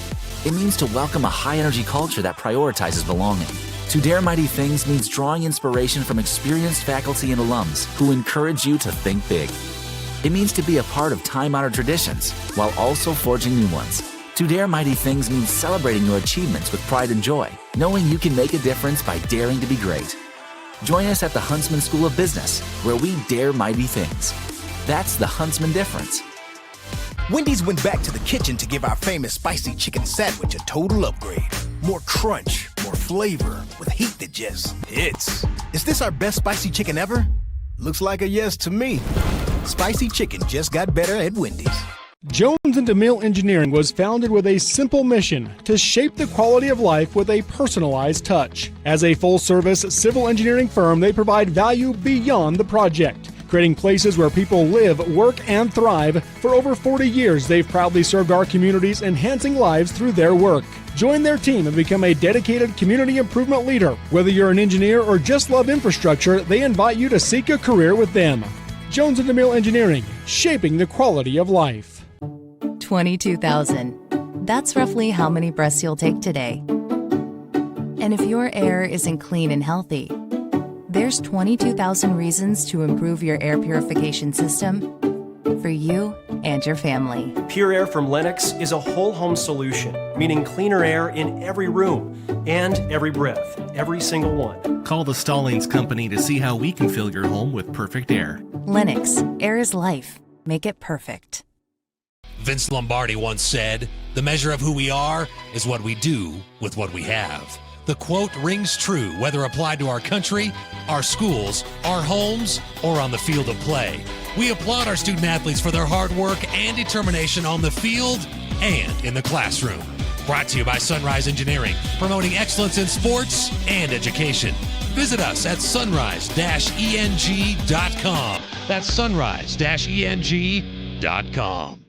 It means to welcome a high-energy culture that prioritizes belonging. To dare mighty things means drawing inspiration from experienced faculty and alums who encourage you to think big. It means to be a part of time-honored traditions while also forging new ones. To dare mighty things means celebrating your achievements with pride and joy, knowing you can make a difference by daring to be great. Join us at the Huntsman School of Business, where we dare mighty things. That's the Huntsman difference. Wendy's went back to the kitchen to give our famous spicy chicken sandwich a total upgrade. More crunch, more flavor, with heat that just hits. Is this our best spicy chicken ever? Looks like a yes to me. Spicy chicken just got better at Wendy's. Jones & DeMille Engineering was founded with a simple mission to shape the quality of life with a personalized touch. As a full-service civil engineering firm, they provide value beyond the project, creating places where people live, work, and thrive. For over 40 years, they've proudly served our communities, enhancing lives through their work. Join their team and become a dedicated community improvement leader. Whether you're an engineer or just love infrastructure, they invite you to seek a career with them. Jones & DeMille Engineering, shaping the quality of life. 22,000. That's roughly how many breaths you'll take today. And if your air isn't clean and healthy, there's 22,000 reasons to improve your air purification system for you and your family. Pure Air from Lennox is a whole home solution, meaning cleaner air in every room and every breath, every single one. Call the Stallings Company to see how we can fill your home with perfect air. Lennox, air is life. Make it perfect. Vince Lombardi once said, "The measure of who we are is what we do with what we have." The quote rings true whether applied to our country, our schools, our homes, or on the field of play. We applaud our student athletes for their hard work and determination on the field and in the classroom. Brought to you by Sunrise Engineering, promoting excellence in sports and education. Visit us at sunrise-eng.com. That's sunrise-eng.com.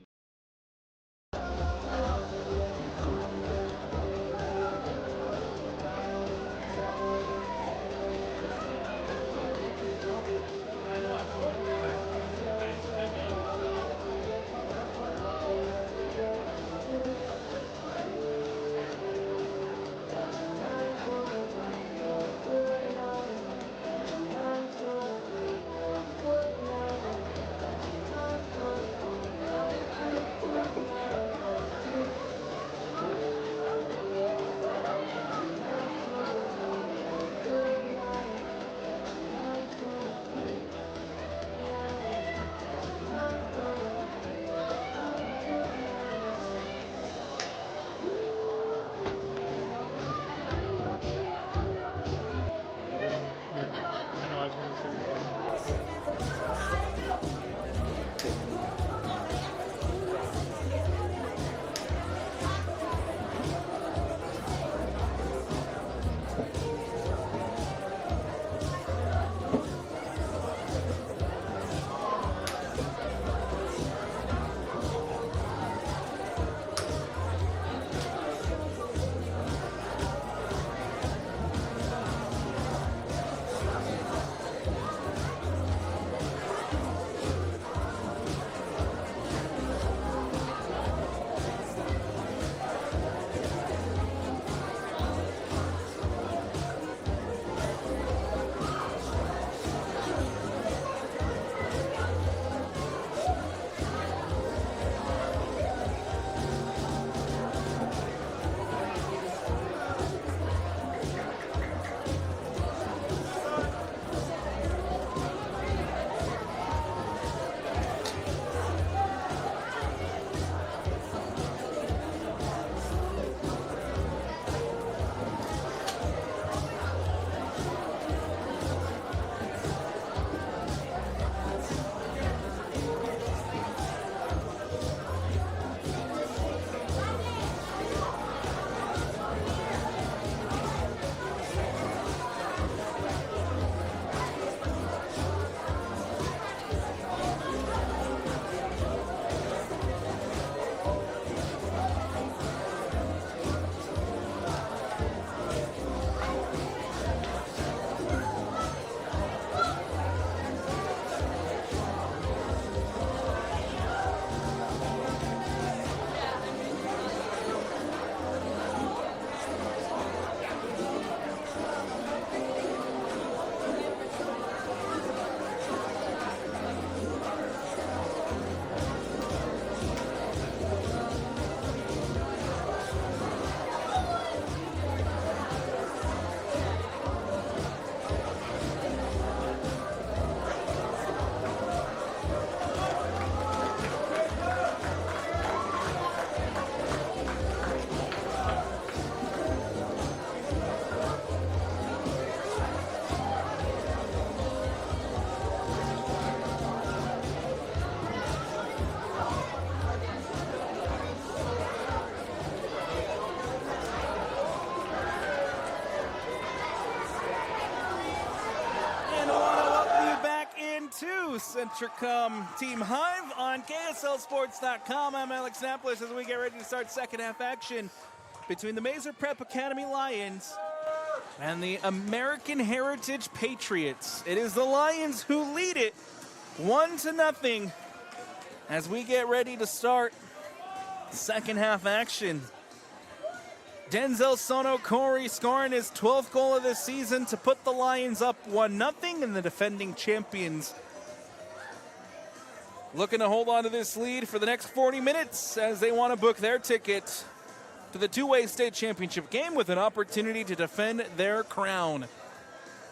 Centricom Team Hive on KSLSports.com. I'm Alex Napolis as we get ready to start second half action between the Maeser Prep Academy Lions and the American Heritage Patriots. It is the Lions who lead it 1-0 as we get ready to start second half action. Denzel Sono-Corey scoring his 12th goal of the season to put the Lions up 1-0, and the defending champions looking to hold on to this lead for the next 40 minutes as they want to book their ticket to the two-way state championship game with an opportunity to defend their crown.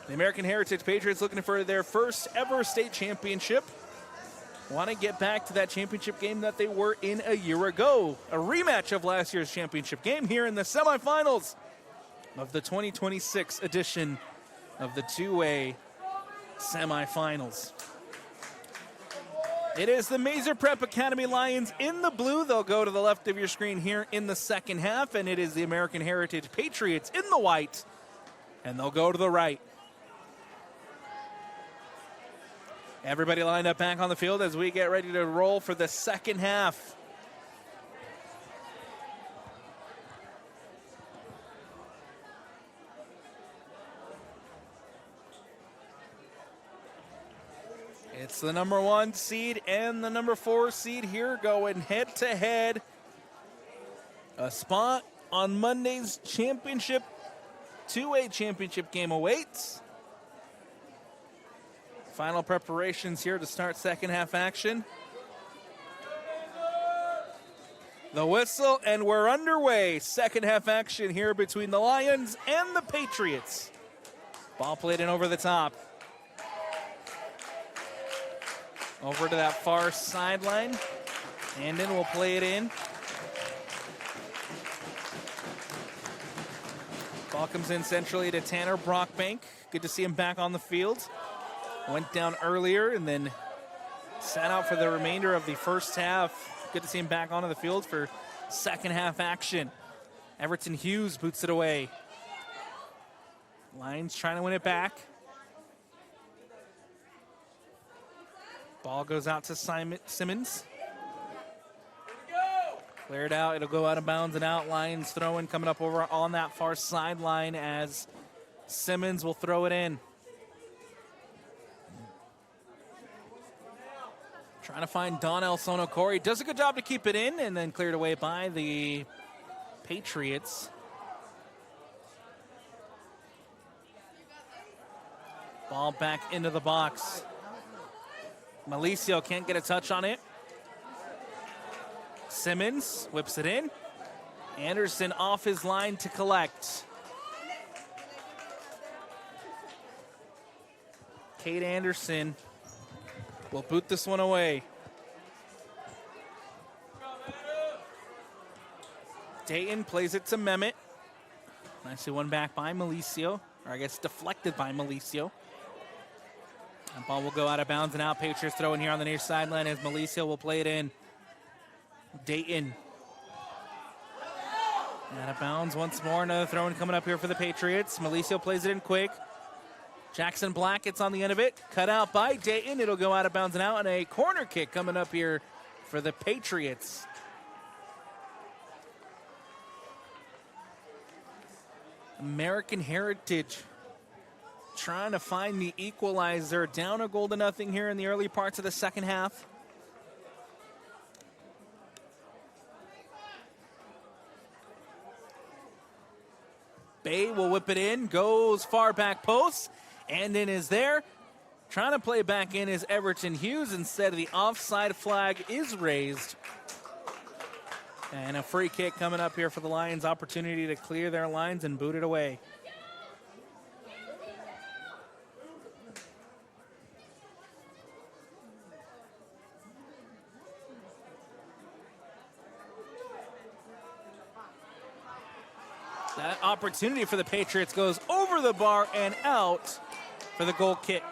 The American Heritage Patriots looking for their first ever state championship. Want to get back to that championship game that they were in a year ago. A rematch of last year's championship game here in the semifinals of the 2026 edition of the two-way semifinals. It is the Maeser Prep Academy Lions in the blue. They'll go to the left of your screen here in the second half, and it is the American Heritage Patriots in the white, and they'll go to the right. Everybody lined up back on the field as we get ready to roll for the second half. It's the number 1 seed and the number 4 seed here going head to head. A spot on Monday's championship, two-way championship game awaits. Final preparations here to start second half action. The whistle, and we're underway. Second half action here between the Lions and the Patriots. Ball played in over the top. Over to that far sideline. Andon will play it in. Ball comes in centrally to Tanner Brockbank. Good to see him back on the field. Went down earlier and then sat out for the remainder of the first half. Good to see him back onto the field for second half action. Everton Hughes boots it away. Lions trying to win it back. Ball goes out to Simmons. Cleared out. It'll go out of bounds and out. Lions throwing coming up over on that far sideline as Simmons will throw it in. Trying to find Donnell Sonokori. Does a good job to keep it in and then cleared away by the Patriots. Ball back into the box. Malicio can't get a touch on it. Simmons whips it in. Anderson off his line to collect. Cade Anderson will boot this one away. Dayton plays it to Mehmet. Nicely one back by Malicio, or I guess deflected by Malicio. And ball will go out of bounds and out. Patriots throwing here on the near sideline as Malicio will play it in. Dayton. Out of bounds once more. Another throw-in coming up here for the Patriots. Malicio plays it in quick. Jackson Black gets on the end of it. Cut out by Dayton. It'll go out of bounds and out. And a corner kick coming up here for the Patriots. American Heritage trying to find the equalizer. Down a goal to nothing here in the early parts of the second half. Bay will whip it in, goes far back post. Andon is there. Trying to play back in is Everton Hughes. Instead, the offside flag is raised. And a free kick coming up here for the Lions. Opportunity to clear their lines and boot it away. That opportunity for the Patriots goes over the bar and out for the goal kick.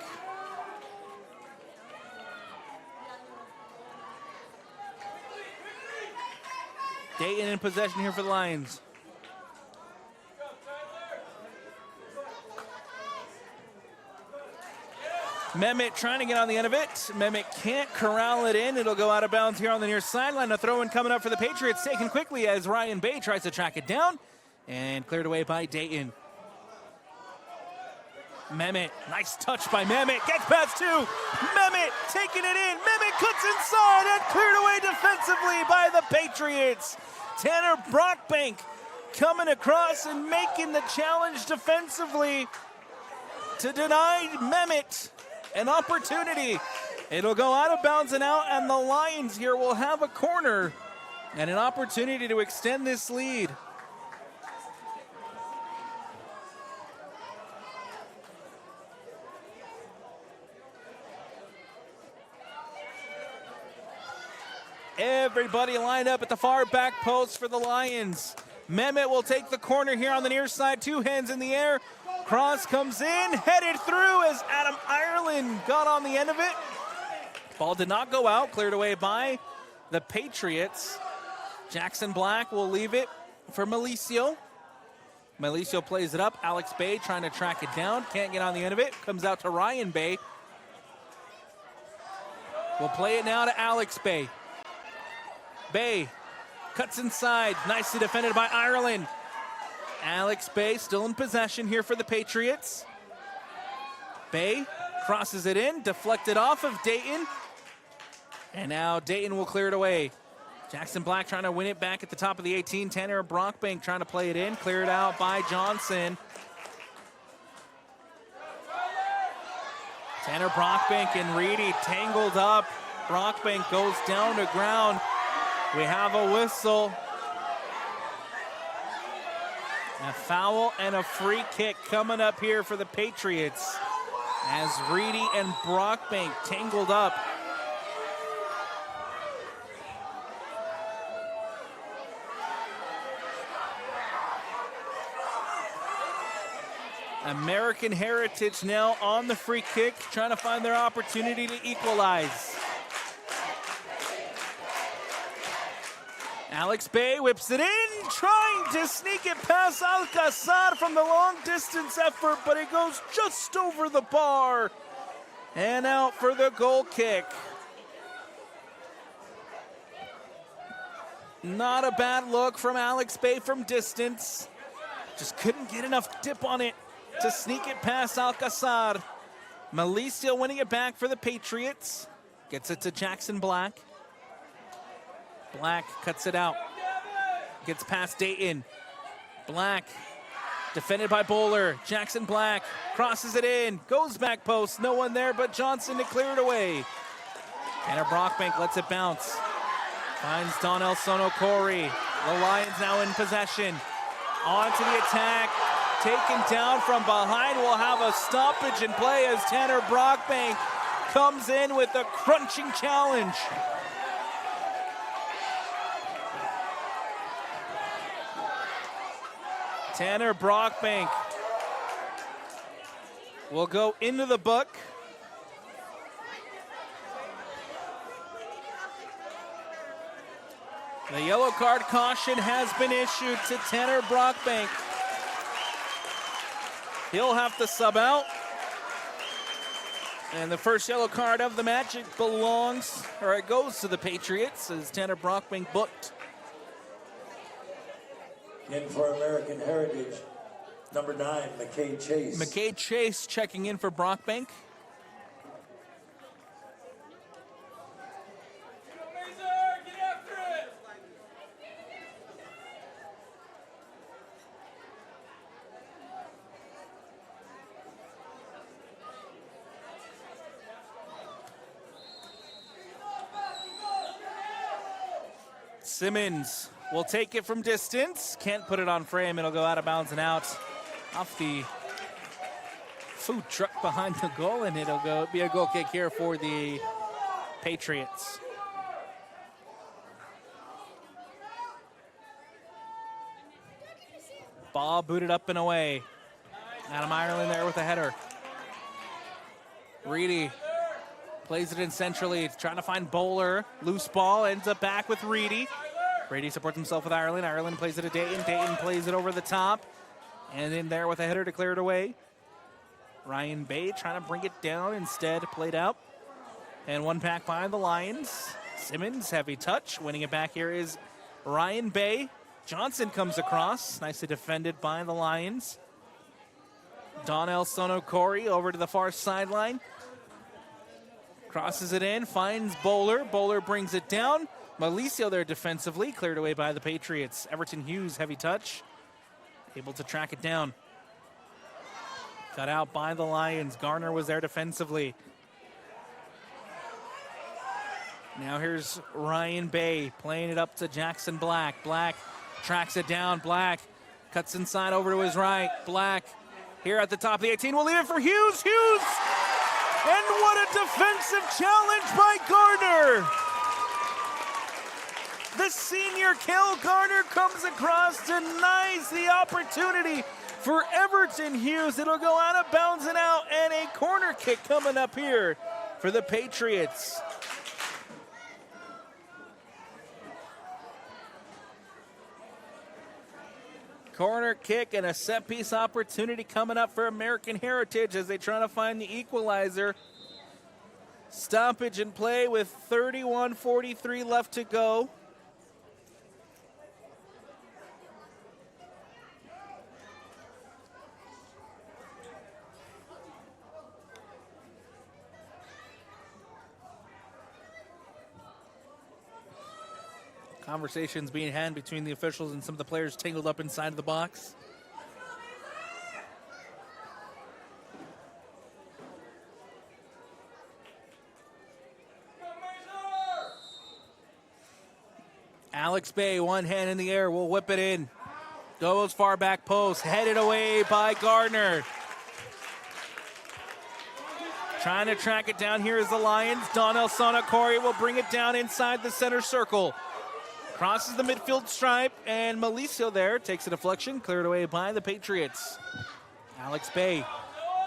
Dayton in possession here for the Lions. Mehmet trying to get on the end of it. Mehmet can't corral it in. It'll go out of bounds here on the near sideline. A throw-in coming up for the Patriots, taken quickly as Ryan Bay tries to track it down. And cleared away by Dayton. Mehmet, nice touch by Mehmet. Gets past two. Mehmet taking it in. Mehmet cuts inside and cleared away defensively by the Patriots. Tanner Brockbank coming across and making the challenge defensively to deny Mehmet an opportunity It'll go out of bounds and out, and the Lions here will have a corner and an opportunity to extend this lead. Everybody lined up at the far back post for the Lions. Mehmet will take the corner here on the near side, 2 hands in the air. Cross comes in, headed through as Adam Ireland got on the end of it. Ball did not go out, cleared away by the Patriots. Jackson Black will leave it for Malicio. Malicio plays it up. Alex Bay trying to track it down, can't get on the end of it. Comes out to Ryan Bay. We'll play it now to Alex Bay. Bay cuts inside, nicely defended by Ireland. Alex Bay still in possession here for the Patriots. Bay crosses it in, deflected off of Dayton. And now Dayton will clear it away. Jackson Black trying to win it back at the top of the 18. Tanner Brockbank trying to play it in, cleared out by Johnson. Tanner Brockbank and Reedy tangled up. Brockbank goes down to ground. We have a whistle. A foul and a free kick coming up here for the Patriots as Reedy and Brockbank tangled up. American Heritage now on the free kick, trying to find their opportunity to equalize. Alex Bay whips it in, trying to sneak it past Alcazar from the long distance effort, but it goes just over the bar and out for the goal kick. Not a bad look from Alex Bay from distance. Just couldn't get enough dip on it to sneak it past Alcazar. Malicio winning it back for the Patriots. Gets it to Jackson Black. Black cuts it out. Gets past Dayton. Black defended by Bowler. Jackson Black crosses it in. Goes back post. No one there but Johnson to clear it away. Tanner Brockbank lets it bounce. Finds Donnell Sonokori. The Lions now in possession. On to the attack. Taken down from behind. We'll have a stoppage in play as Tanner Brockbank comes in with a crunching challenge. Tanner Brockbank will go into the book. The yellow card caution has been issued to Tanner Brockbank. He'll have to sub out. And the first yellow card of the match, it goes to the Patriots as Tanner Brockbank booked. In for American Heritage, number 9, McKay Chase. McKay Chase checking in for Brockbank. Simmons will take it from distance. Can't put it on frame. It'll go out of bounds and out off the food truck behind the goal, and it'll be a goal kick here for the Patriots. Ball booted up and away. Adam Ireland there with a header. Reedy plays it in centrally, trying to find Bowler. Loose ball, ends up back with Reedy. Reedy supports himself with Ireland. Ireland plays it to Dayton. Dayton plays it over the top. And in there with a header to clear it away. Ryan Bay trying to bring it down, instead played out. And one back by the Lions. Simmons, heavy touch. Winning it back here is Ryan Bay. Johnson comes across. Nicely defended by the Lions. Donnell Sonokori over to the far sideline. Crosses it in, finds Bowler. Bowler brings it down. Malicio there defensively, cleared away by the Patriots. Everton Hughes, heavy touch. Able to track it down. Cut out by the Lions. Garner was there defensively. Now here's Ryan Bay playing it up to Jackson Black. Black tracks it down. Black cuts inside over to his right. Black here at the top of the 18 will leave it for Hughes. Hughes! And what a defensive challenge by Garner! The senior Cale Garner comes across, denies the opportunity for Everton Hughes. It'll go out of bounds and out, and a corner kick coming up here for the Patriots. Corner kick and a set piece opportunity coming up for American Heritage as they try to find the equalizer. Stoppage in play with 31:43 left to go. Conversations being had between the officials and some of the players tangled up inside of the box. Alex Bay, one hand in the air, will whip it in. Goes far back post, headed away by Gardner. Trying to track it down here is the Lions. Donnell Sonokori will bring it down inside the center circle. Crosses the midfield stripe, and Malicio there takes a deflection, cleared away by the Patriots. Alex Bay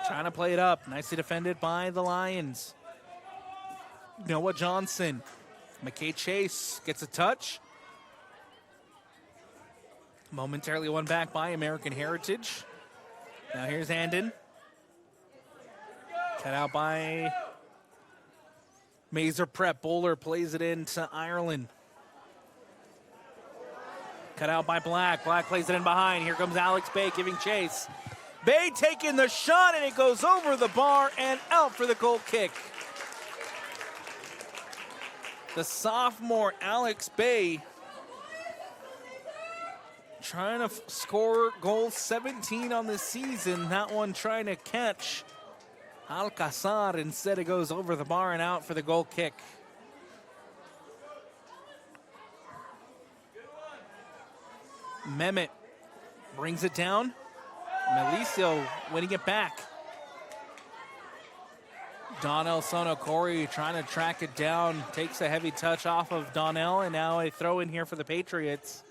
trying to play it up. Nicely defended by the Lions. Noah Johnson. McKay Chase gets a touch. Momentarily won back by American Heritage. Now here's Andon. Cut out by Maeser Prep. Bowler plays it into Ireland. Cut out by Black. Black plays it in behind. Here comes Alex Bay giving chase. Bay taking the shot, and it goes over the bar and out for the goal kick. The sophomore Alex Bay trying to score goal 17 on the season. That one trying to catch Alcazar. Instead, it goes over the bar and out for the goal kick. Mehmet brings it down. Malicio winning it back. Donnell Sonokori trying to track it down. Takes a heavy touch off of Donnell, and now a throw in here for the Patriots.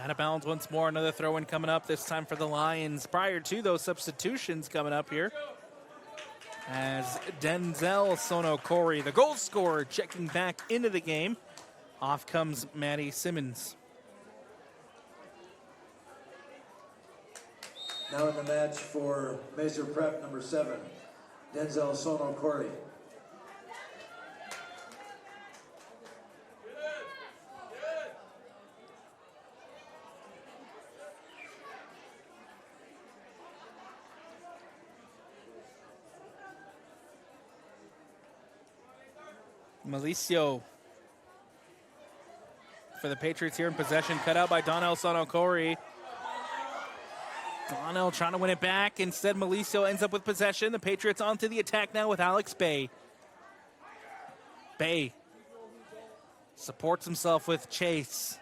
Out of bounds once more. Another throw in coming up, this time for the Lions. Prior to those substitutions coming up here, as Denzel Sonokori, the goal scorer, checking back into the game. Off comes Maddie Simmons. Now in the match for Maeser Prep number 7, Denzel Sonokori. Malicio for the Patriots here in possession. Cut out by Donnell Sonokori. Donnell trying to win it back. Instead, Malicio ends up with possession. The Patriots onto the attack now with Alex Bay. Bay supports himself with Chase.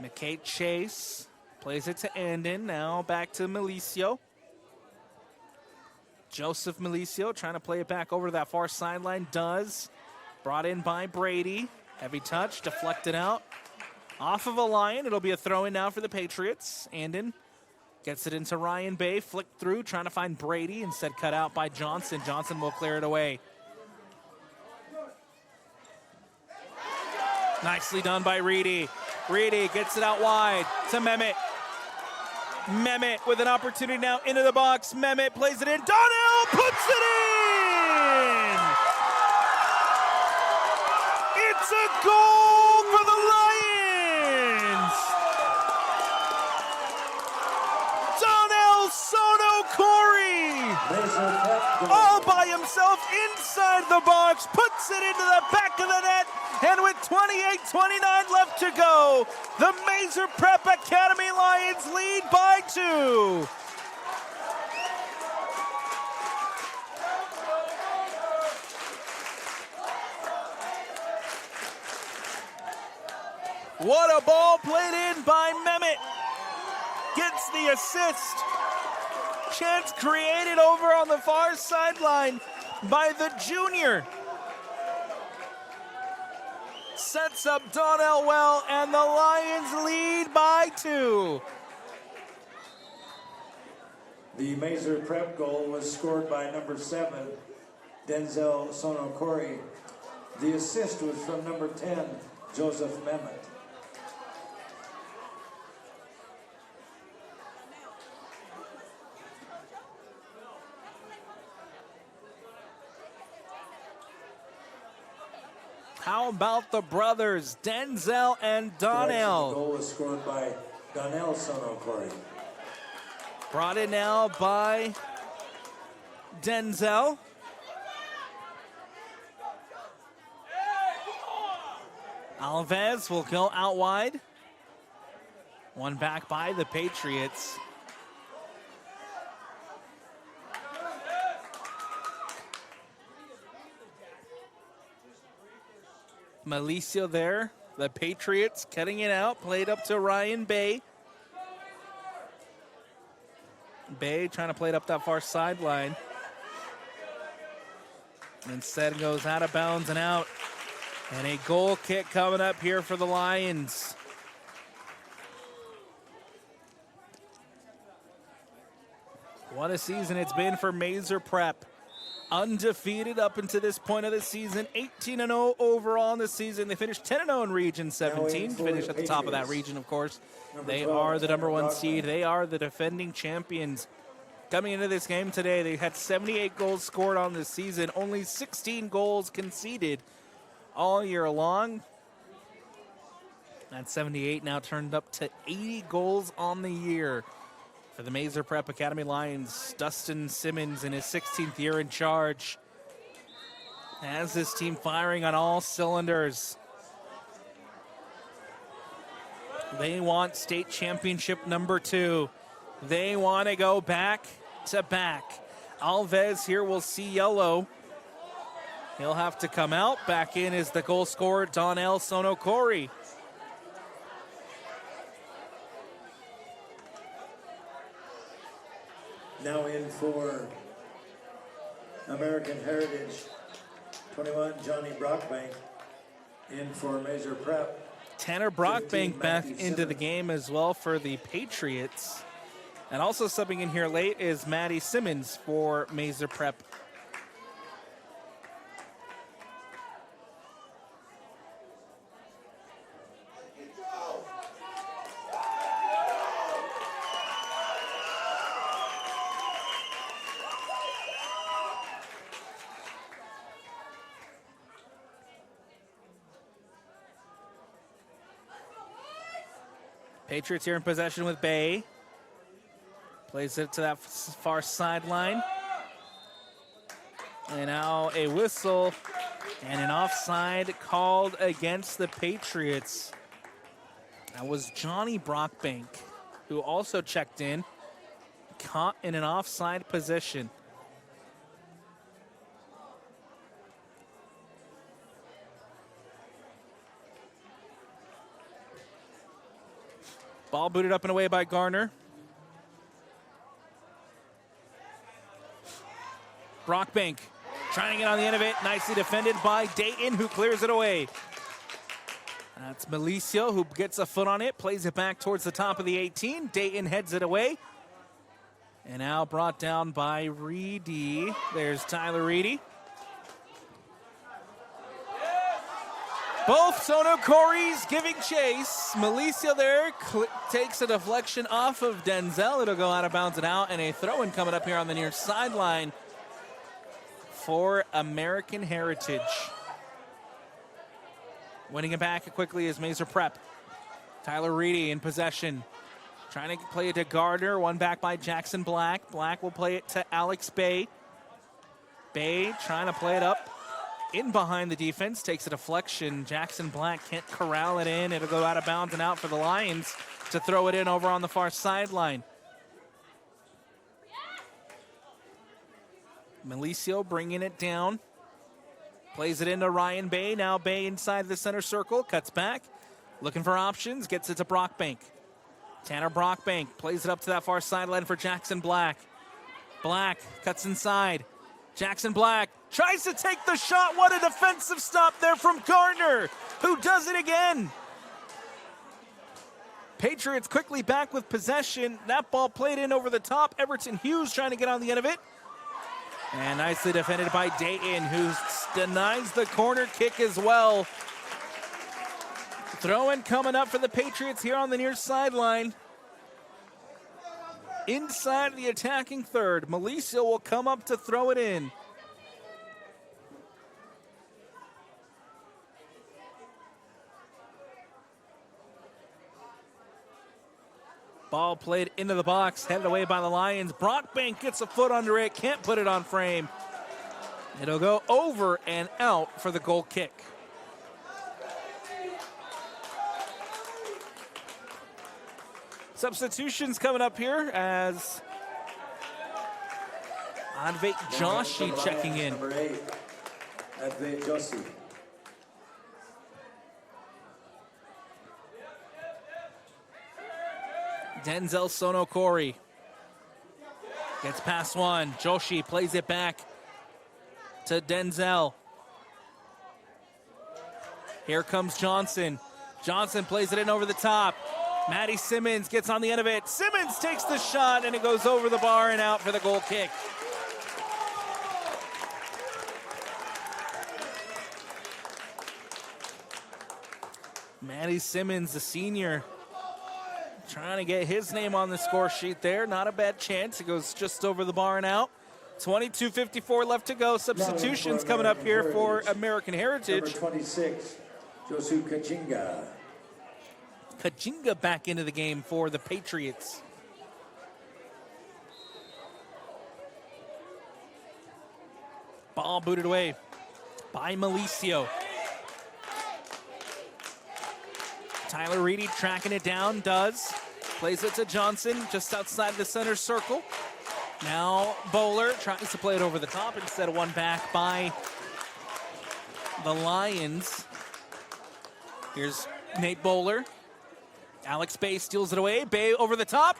McKay Chase plays it to Andon. Now back to Malicio. Joseph Malicio trying to play it back over to that far sideline. Does. Brought in by Brady. Heavy touch, deflected out. Off of a Lion. It'll be a throw in now for the Patriots. Andon gets it into Ryan Bay. Flicked through, trying to find Brady. Instead cut out by Johnson. Johnson will clear it away. Nicely done by Reedy. Reedy gets it out wide to Mehmet. Mehmet with an opportunity now into the box. Mehmet plays it in. Donnell puts it in! It's a goal for the Lions! Donnell Sonokori! All by himself inside the box, puts it into the back of the net, and with 28-29 left to go, the Maeser Prep Academy Lions lead by 2. What a ball played in by Mehmet. Gets the assist. Chance created over on the far sideline by the junior. Sets up Donnell well, and the Lions lead by 2. The Maeser Prep goal was scored by number 7, Denzel Sonokori. The assist was from number 10, Joseph Mehmet. How about the brothers, Denzel and Donnell? The goal was scored by Donnell Sonokori. Brought in now by Denzel. Alves will go out wide. One back by the Patriots. Malicio there. The Patriots cutting it out. Played up to Ryan Bay. Bay trying to play it up that far sideline. Instead goes out of bounds and out. And a goal kick coming up here for the Lions. What a season it's been for Maeser Prep. Undefeated up until this point of the season. 18-0 overall in the season. They finished 10-0 in Region 17. Finished at the top of that region, of course. They are the number 1 seed. They are the defending champions. Coming into this game today, they had 78 goals scored on this season. Only 16 goals conceded all year long. That 78 now turned up to 80 goals on the year. For the Maeser Prep Academy Lions, Dustin Simmons in his 16th year in charge. Has this team firing on all cylinders. They want state championship number 2. They want to go back to back. Alves here will see yellow. He'll have to come out. Back in is the goal scorer, Donnell Sonokori. Now in for American Heritage, 21, Johnny Brockbank. In for Maeser Prep. Tanner Brockbank back into the game as well for the Patriots. And also subbing in here late is Maddie Simmons for Maeser Prep. Patriots here in possession with Bay. Plays it to that far sideline. And now a whistle and an offside called against the Patriots. That was Johnny Brockbank, who also checked in, caught in an offside position. Ball booted up and away by Garner. Brockbank trying to get on the end of it. Nicely defended by Dayton, who clears it away. That's Malicio, who gets a foot on it, plays it back towards the top of the 18. Dayton heads it away. And now brought down by Reedy. There's Tyler Reedy. Both Sonokoris giving chase. Malicio there takes a deflection off of Denzel. It'll go out of bounds and out, and a throw-in coming up here on the near sideline for American Heritage. Winning it back quickly is Maeser Prep. Tyler Reedy in possession. Trying to play it to Gardner. One back by Jackson Black. Black will play it to Alex Bay. Bay trying to play it up in behind the defense. Takes a deflection. Jackson Black can't corral it in. It'll go out of bounds and out for the Lions to throw it in over on the far sideline. Malicio bringing it down. Plays it into Ryan Bay. Now Bay inside the center circle. Cuts back. Looking for options, gets it to Brockbank. Tanner Brockbank plays it up to that far sideline for Jackson Black. Black cuts inside. Jackson Black tries to take the shot. What a defensive stop there from Gardner, who does it again. Patriots quickly back with possession. That ball played in over the top. Everton Hughes trying to get on the end of it. And nicely defended by Dayton, who denies the corner kick as well. Throw-in coming up for the Patriots here on the near sideline. Inside the attacking third, Malicio will come up to throw it in. Ball played into the box, headed away by the Lions. Brockbank gets a foot under it, can't put it on frame. It'll go over and out for the goal kick. Substitutions coming up here as Advait Joshi checking in. Number 8, Advait Joshi. Denzel Sonokori gets past one. Joshi plays it back to Denzel. Here comes Johnson. Johnson plays it in over the top. Matty Simmons gets on the end of it. Simmons takes the shot, and it goes over the bar and out for the goal kick. Matty Simmons, the senior, trying to get his name on the score sheet there. Not a bad chance. It goes just over the bar and out. 22:54 left to go. Substitutions coming up here for American Heritage. Number 26, Josu Kachinga. Kachinga back into the game for the Patriots. Ball booted away by Malicio. Tyler Reedy tracking it down, does. Plays it to Johnson just outside the center circle. Now Bowler tries to play it over the top instead of one back by the Lions. Here's Nate Bowler. Alex Bay steals it away. Bay over the top.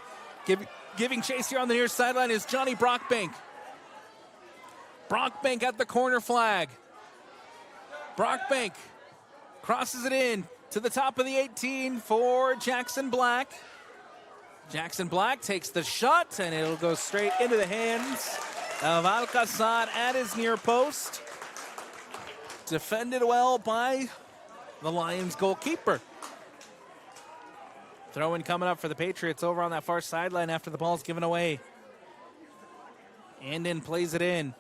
Giving chase here on the near sideline is Johnny Brockbank. Brockbank at the corner flag. Brockbank crosses it in to the top of the 18 for Jackson Black. Jackson Black takes the shot, and it'll go straight into the hands of Alcazar at his near post. Defended well by the Lions goalkeeper. Throw-in coming up for the Patriots over on that far sideline after the ball's given away. Andon plays it in.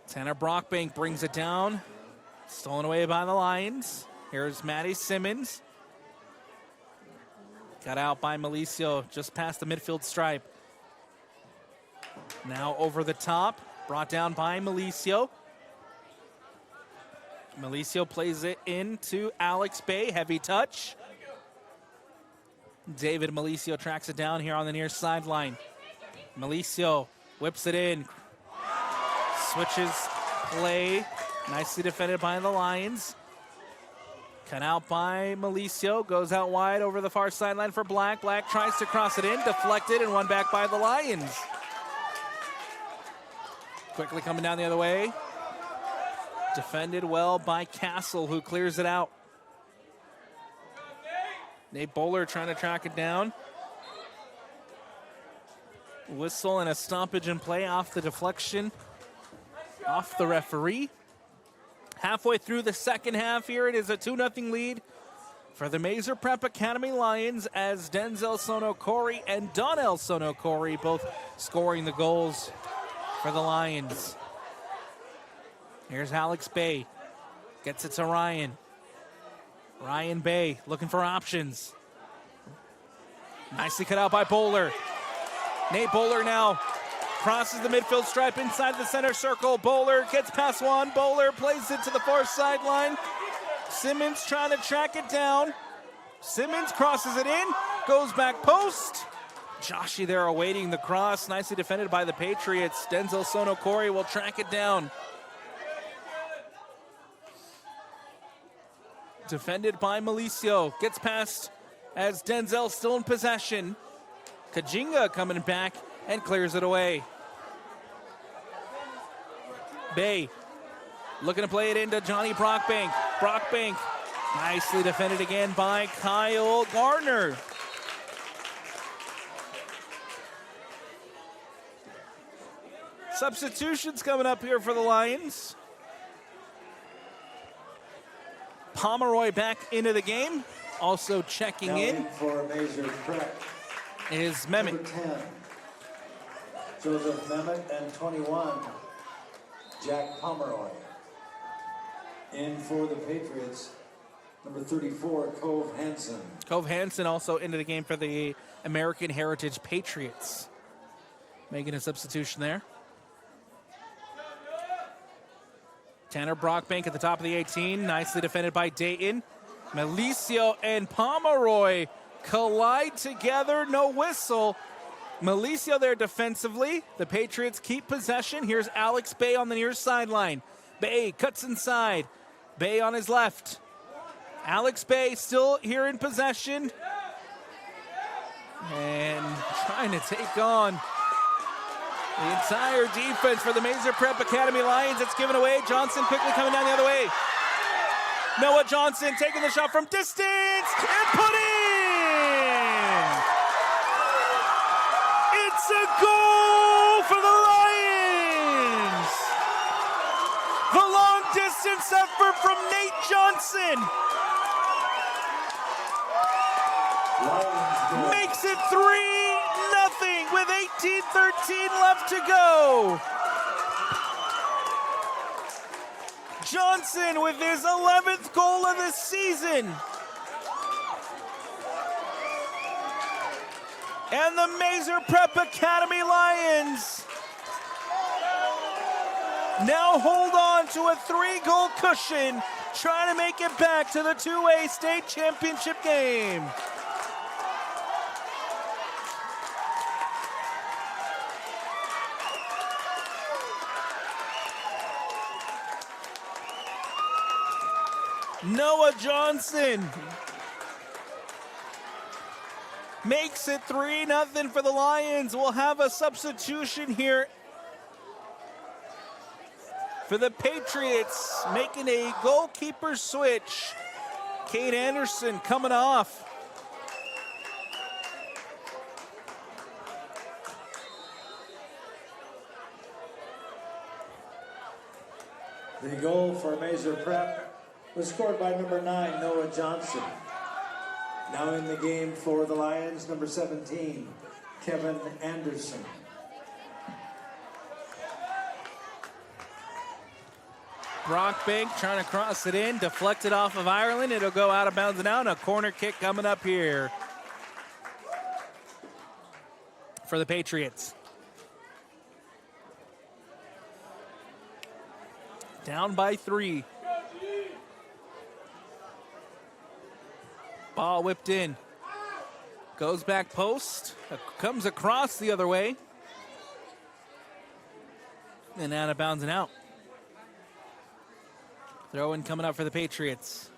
Tanner Brockbank brings it down. Stolen away by the Lions. Here's Matty Simmons. Got out by Malicio just past the midfield stripe. Now over the top. Brought down by Malicio. Malicio plays it into Alex Bay. Heavy touch. David Malicio tracks it down here on the near sideline. Malicio whips it in. Switches play. Nicely defended by the Lions. Cut out by Malicio. Goes out wide over the far sideline for Black. Black tries to cross it in. Deflected and won back by the Lions. Quickly coming down the other way. Defended well by Castle, who clears it out. Nate Bowler trying to track it down. Whistle and a stoppage in play off the deflection. Off the referee. Halfway through the second half here, it is a 2-0 lead for the Maeser Prep Academy Lions as Denzel Sonokori and Donnell Sonokori both scoring the goals for the Lions. Here's Alex Bay. Gets it to Ryan. Ryan Bay looking for options. Nicely cut out by Bowler. Nate Bowler now crosses the midfield stripe inside the center circle. Bowler gets past one. Bowler plays it to the far sideline. Simmons trying to track it down. Simmons crosses it in. Goes back post. Joshi there awaiting the cross. Nicely defended by the Patriots. Denzel Sonokori will track it down. defended by Malicio. Gets past as Denzel still in possession. Kajinga coming back and clears it away. Bay looking to play it into Johnny Brockbank. Brockbank nicely defended again by Kyle Gardner. Substitutions coming up here for the Lions. Pomeroy back into the game. Also checking Now in for Maeser Prep. is Mehmet. Number 10, Joseph Mehmet, and 21, Jack Pomeroy. In for the Patriots, number 34, Cove Hansen. Cove Hansen also into the game for the American Heritage Patriots. Making a substitution there. Tanner Brockbank at the top of the 18. Nicely defended by Dayton. Malicio and Pomeroy collide together. No whistle. Malicio there defensively. The Patriots keep possession. Here's Alex Bay on the near sideline. Bay cuts inside. Bay on his left. Alex Bay still here in possession. And trying to take on the entire defense for the Maeser Prep Academy Lions. It's given away. Johnson quickly coming down the other way. Noah Johnson taking the shot from distance and put in! It's a goal for the Lions! The long distance effort from Nate Johnson makes it 3-0 with 18-13 left to go. Johnson with his 11th goal of the season. And the Maeser Prep Academy Lions now hold on to a 3-goal cushion, trying to make it back to the 2A state championship game. Noah Johnson makes it 3-0 for the Lions. We'll have a substitution here for the Patriots, making a goalkeeper switch. Kate Anderson coming off. The goal for Maeser Prep was scored by number 9, Noah Johnson. Now in the game for the Lions, number 17, Kevin Anderson. Brockbank trying to cross it in, deflected off of Ireland. It'll go out of bounds and out. A corner kick coming up here for the Patriots. Down by 3. Ball whipped in. Goes back post. Comes across the other way. And out of bounds and out. Throw in coming up for the Patriots.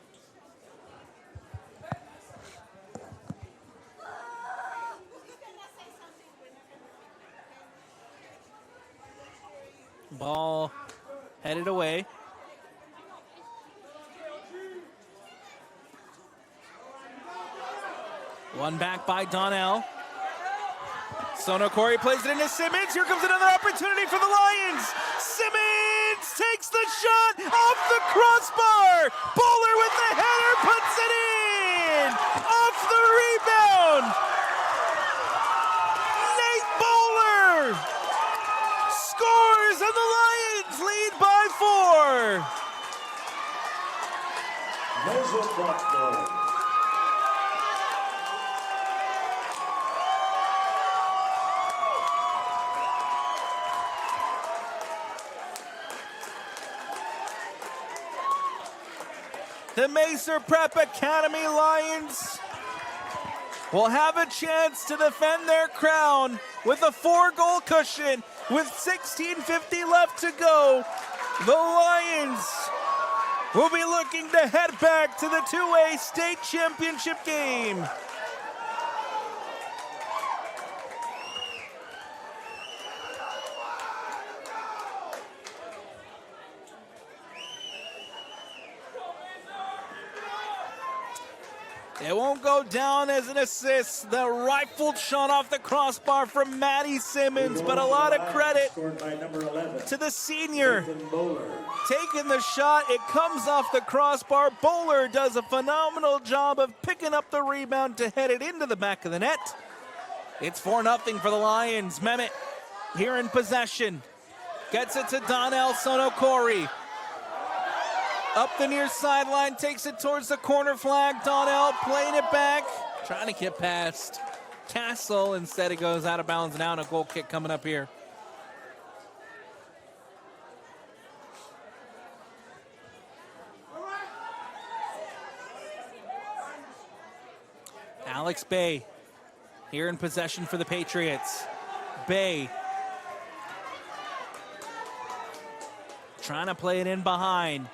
Ball headed away. One back by Donnell. Sonokori plays it into Simmons. Here comes another opportunity for the Lions. Simmons takes the shot off the crossbar. Bowler with the header puts it in. Off the rebound. Nate Bowler scores and the Lions lead by 4. Maeser Prep goal. The Maeser Prep Academy Lions will have a chance to defend their crown with a 4-goal cushion with 16:50 left to go. The Lions will be looking to head back to the 2A state championship game. It won't go down as an assist. The rifled shot off the crossbar from Maddie Simmons, but a lot of credit to the senior. Taking the shot, it comes off the crossbar. Bowler does a phenomenal job of picking up the rebound to head it into the back of the net. It's 4-0 for the Lions. Mehmet here in possession. Gets it to Donnell Sonokori. Up the near sideline, takes it towards the corner flag. Donnell playing it back, trying to get past Castle. Instead, it goes out of bounds now, and a goal kick coming up here. Alex Bay here in possession for the Patriots. Bay trying to play it in behind.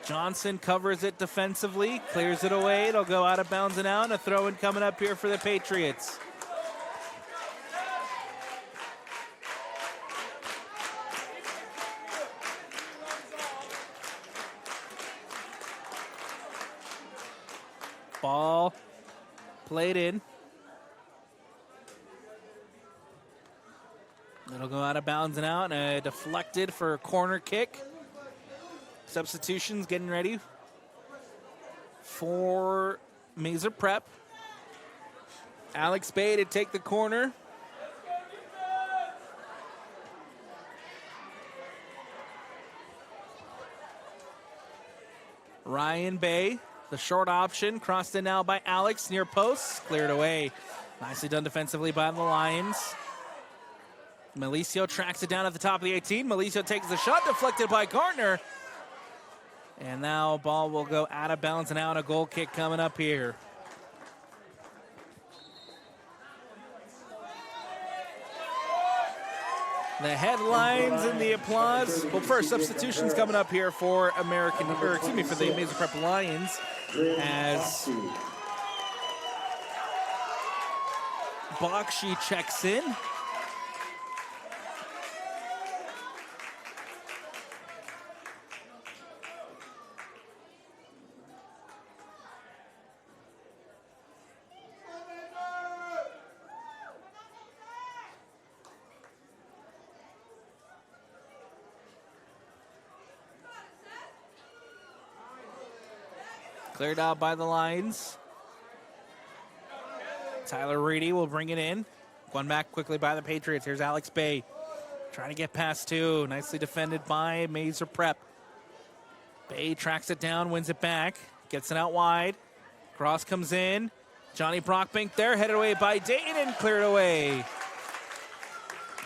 Johnson covers it defensively, clears it away. It'll go out of bounds and out. A throw-in coming up here for the Patriots. Ball played in. It'll go out of bounds and out. Deflected for a corner kick. Substitutions getting ready for Maeser Prep. Alex Bay to take the corner. Ryan Bay, the short option, crossed in now by Alex, near post, cleared away. Nicely done defensively by the Lions. Malicio tracks it down at the top of the 18. Malicio takes the shot, deflected by Gardner. And now ball will go out of bounds and out. A goal kick coming up here. The headlines and the applause. Well, first, substitutions coming up here for for the Maeser Prep Lions, as Bakshi checks in. Cleared out by the Lions. Tyler Reedy will bring it in. One back quickly by the Patriots. Here's Alex Bay. Trying to get past two. Nicely defended by Maeser Prep. Bay tracks it down, wins it back. Gets it out wide. Cross comes in. Johnny Brockbank there, headed away by Dayton and cleared away.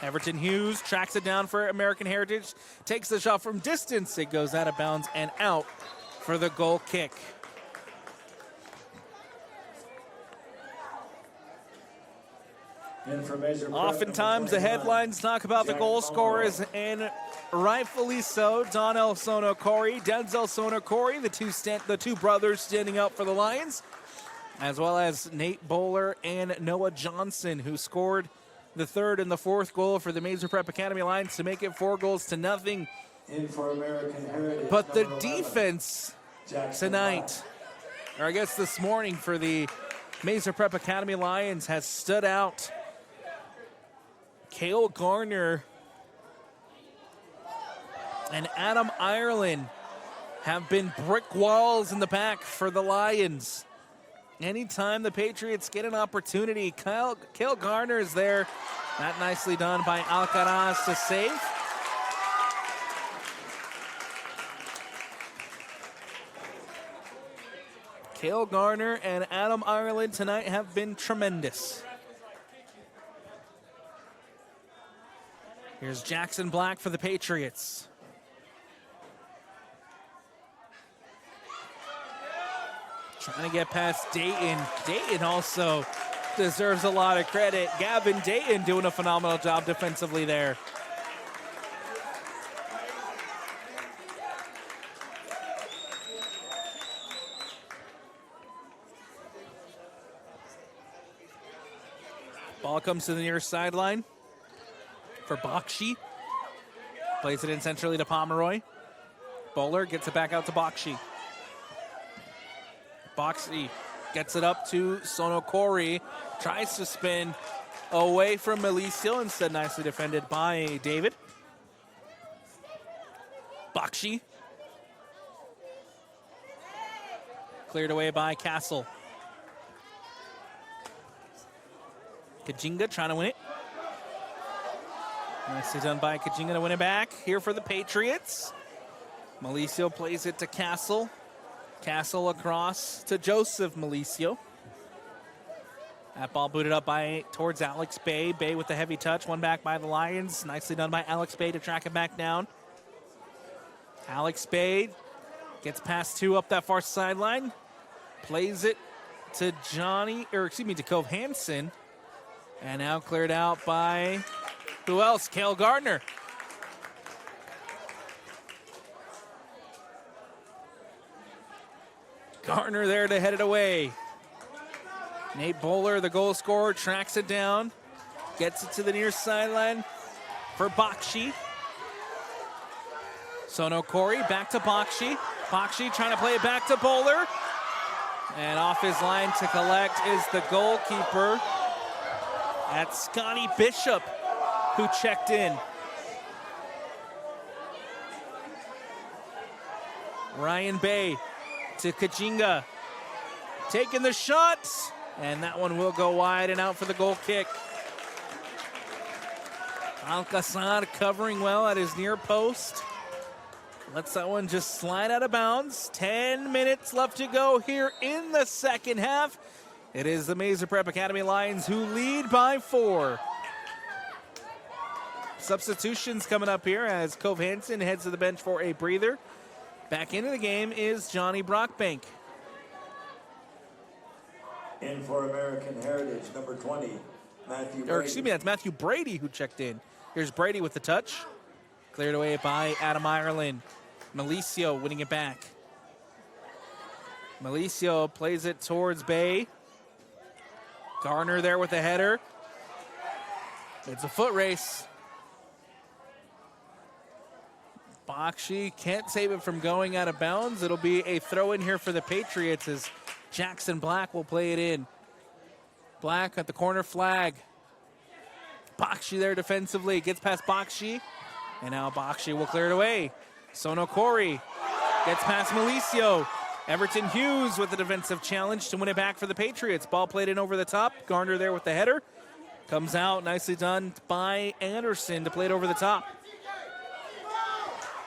Everton Hughes tracks it down for American Heritage. Takes the shot from distance. It goes out of bounds and out for the goal kick. Oftentimes the headlines talk about the goal scorers, and rightfully so. Donnell Sonokori, Denzel Sonokori, the two brothers standing up for the Lions, as well as Nate Bowler and Noah Johnson, who scored the third and the fourth goal for the Maeser Prep Academy Lions to make it 4-0. In for American Heritage. But the defense tonight, or I guess this morning, for the Maeser Prep Academy Lions has stood out. Cale Garner and Adam Ireland have been brick walls in the back for the Lions. Anytime the Patriots get an opportunity, Cale Garner is there. That nicely done by Alcaraz to save. Cale Garner and Adam Ireland tonight have been tremendous. Here's Jackson Black for the Patriots. Trying to get past Dayton. Dayton also deserves a lot of credit. Gavin Dayton doing a phenomenal job defensively Ball comes to the near sideline for Bakshi. Plays it in centrally to Pomeroy. Bowler gets it back out to Bakshi. Bakshi gets it up to Sonokori. Tries to spin away from Milicio. Instead, nicely defended by David. Bakshi. Cleared away by Castle. Kajinga trying to win it. Nicely done by Kajinga to win it back. Here for the Patriots. Milicio plays it to Castle. Castle across to Joseph Milicio. That ball booted up towards Alex Bay. Bay with the heavy touch. One back by the Lions. Nicely done by Alex Bay to track it back down. Alex Bay gets past two up that far sideline. Plays it to to Cove Hansen. And now cleared out by, who else? Cale Gardner. Gardner there to head it away. Nate Bowler, the goal scorer, tracks it down. Gets it to the near sideline for Bakshi. Sonokori back to Bakshi. Bakshi trying to play it back to Bowler. And off his line to collect is the goalkeeper. That's Scotty Bishop, who checked in. Ryan Bay to Kajinga. Taking the shot. And that one will go wide and out for the goal kick. Alcazar covering well at his near post. Lets that one just slide out of bounds. 10 minutes left to go here in the second half. It is the Maeser Prep Academy Lions who lead by 4. Substitutions coming up here as Cove Hansen heads to the bench for a breather. Back into the game is Johnny Brockbank. In for American Heritage, number 20, Matthew Brady. That's Matthew Brady who checked in. Here's Brady with the touch. Cleared away by Adam Ireland. Milicio winning it back. Milicio plays it towards Bay. Garner there with the header. It's a foot race. Bakshi can't save it from going out of bounds. It'll be a throw in here for the Patriots as Jackson Black will play it in. Black at the corner flag. Bakshi there defensively. Gets past Bakshi. And now Bakshi will clear it away. Sonokori gets past Milicio. Everton Hughes with the defensive challenge to win it back for the Patriots. Ball played in over the top. Garner there with the header. Comes out, nicely done by Anderson to play it over the top.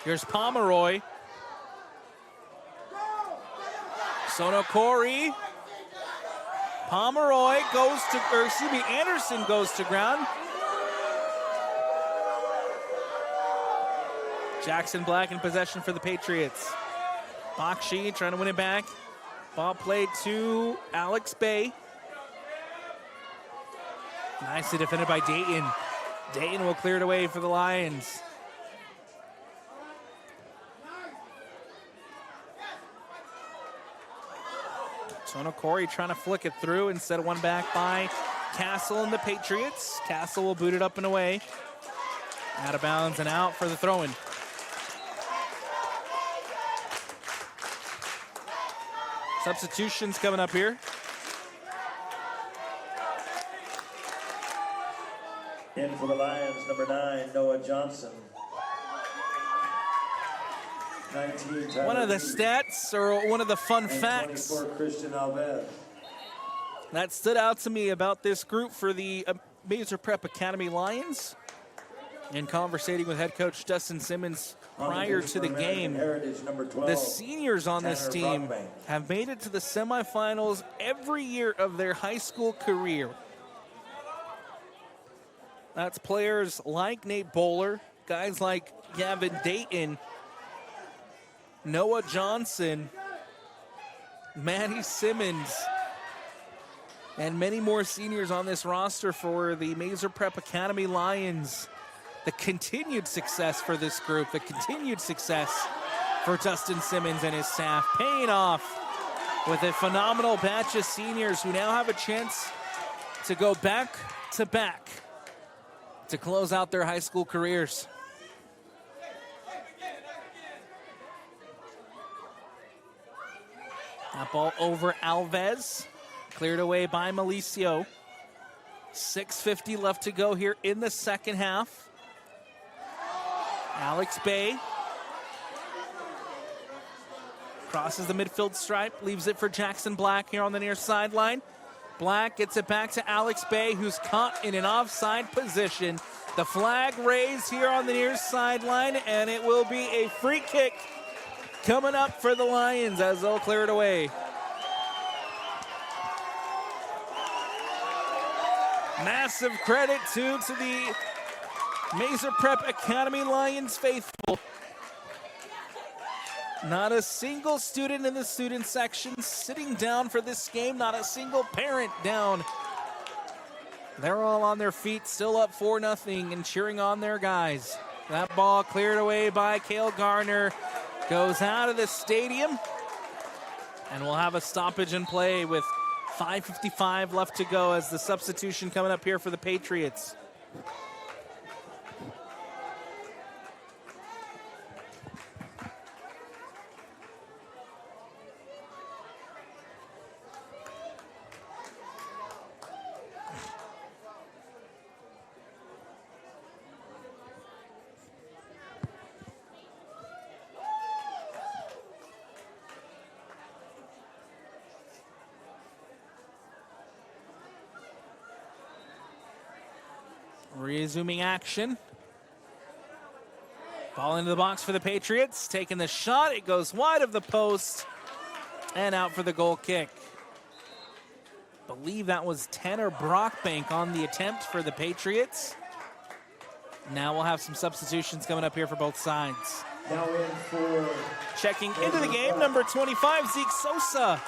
Here's Pomeroy. Sonokori. Pomeroy goes to, Anderson goes to ground. Jackson Black in possession for the Patriots. Bakshi trying to win it back. Ball played to Alex Bay. Nicely defended by Dayton. Dayton will clear it away for the Lions. Sonokori trying to flick it through instead of one back by Castle and the Patriots. Castle will boot it up and away. Out of bounds and out for the throw-in. Substitutions coming up here. In for the Lions, number 9, Noah Johnson. 19, one of the stats, or one of the fun facts Christian Alves. that stood out to me about this group for the Maeser Prep Academy Lions, in conversating with head coach Dustin Simmons prior to the game, the seniors on this team have made it to the semifinals every year of their high school career. That's players like Nate Bowler, guys like Gavin Dayton, Noah Johnson, Manny Simmons, and many more seniors on this roster for the Maeser Prep Academy Lions. The continued success for this group, the continued success for Dustin Simmons and his staff, paying off with a phenomenal batch of seniors who now have a chance to go back to back to close out their high school careers. That ball over Alves, cleared away by Malicio. 6:50 left to go here in the second half. Alex Bay crosses the midfield stripe, leaves it for Jackson Black here on the near sideline. Black gets it back to Alex Bay, who's caught in an offside position. The flag raised here on the near sideline, and it will be a free kick coming up for the Lions as they'll clear it away. Massive credit to the Maeser Prep Academy Lions faithful. Not a single student in the student section sitting down for this game. Not a single parent down. They're all on their feet, still up 4-0 and cheering on their guys. That ball cleared away by Cale Garner. Goes out of the stadium. And we'll have a stoppage in play with 5:55 left to go as the substitution coming up here for the Patriots. Resuming action. Ball into the box for the Patriots. Taking the shot. It goes wide of the post and out for the goal kick. Believe that was Tanner Brockbank on the attempt for the Patriots. Now we'll have some substitutions coming up here for both sides. Now in for checking into the game, number 25, Zeke Sosa.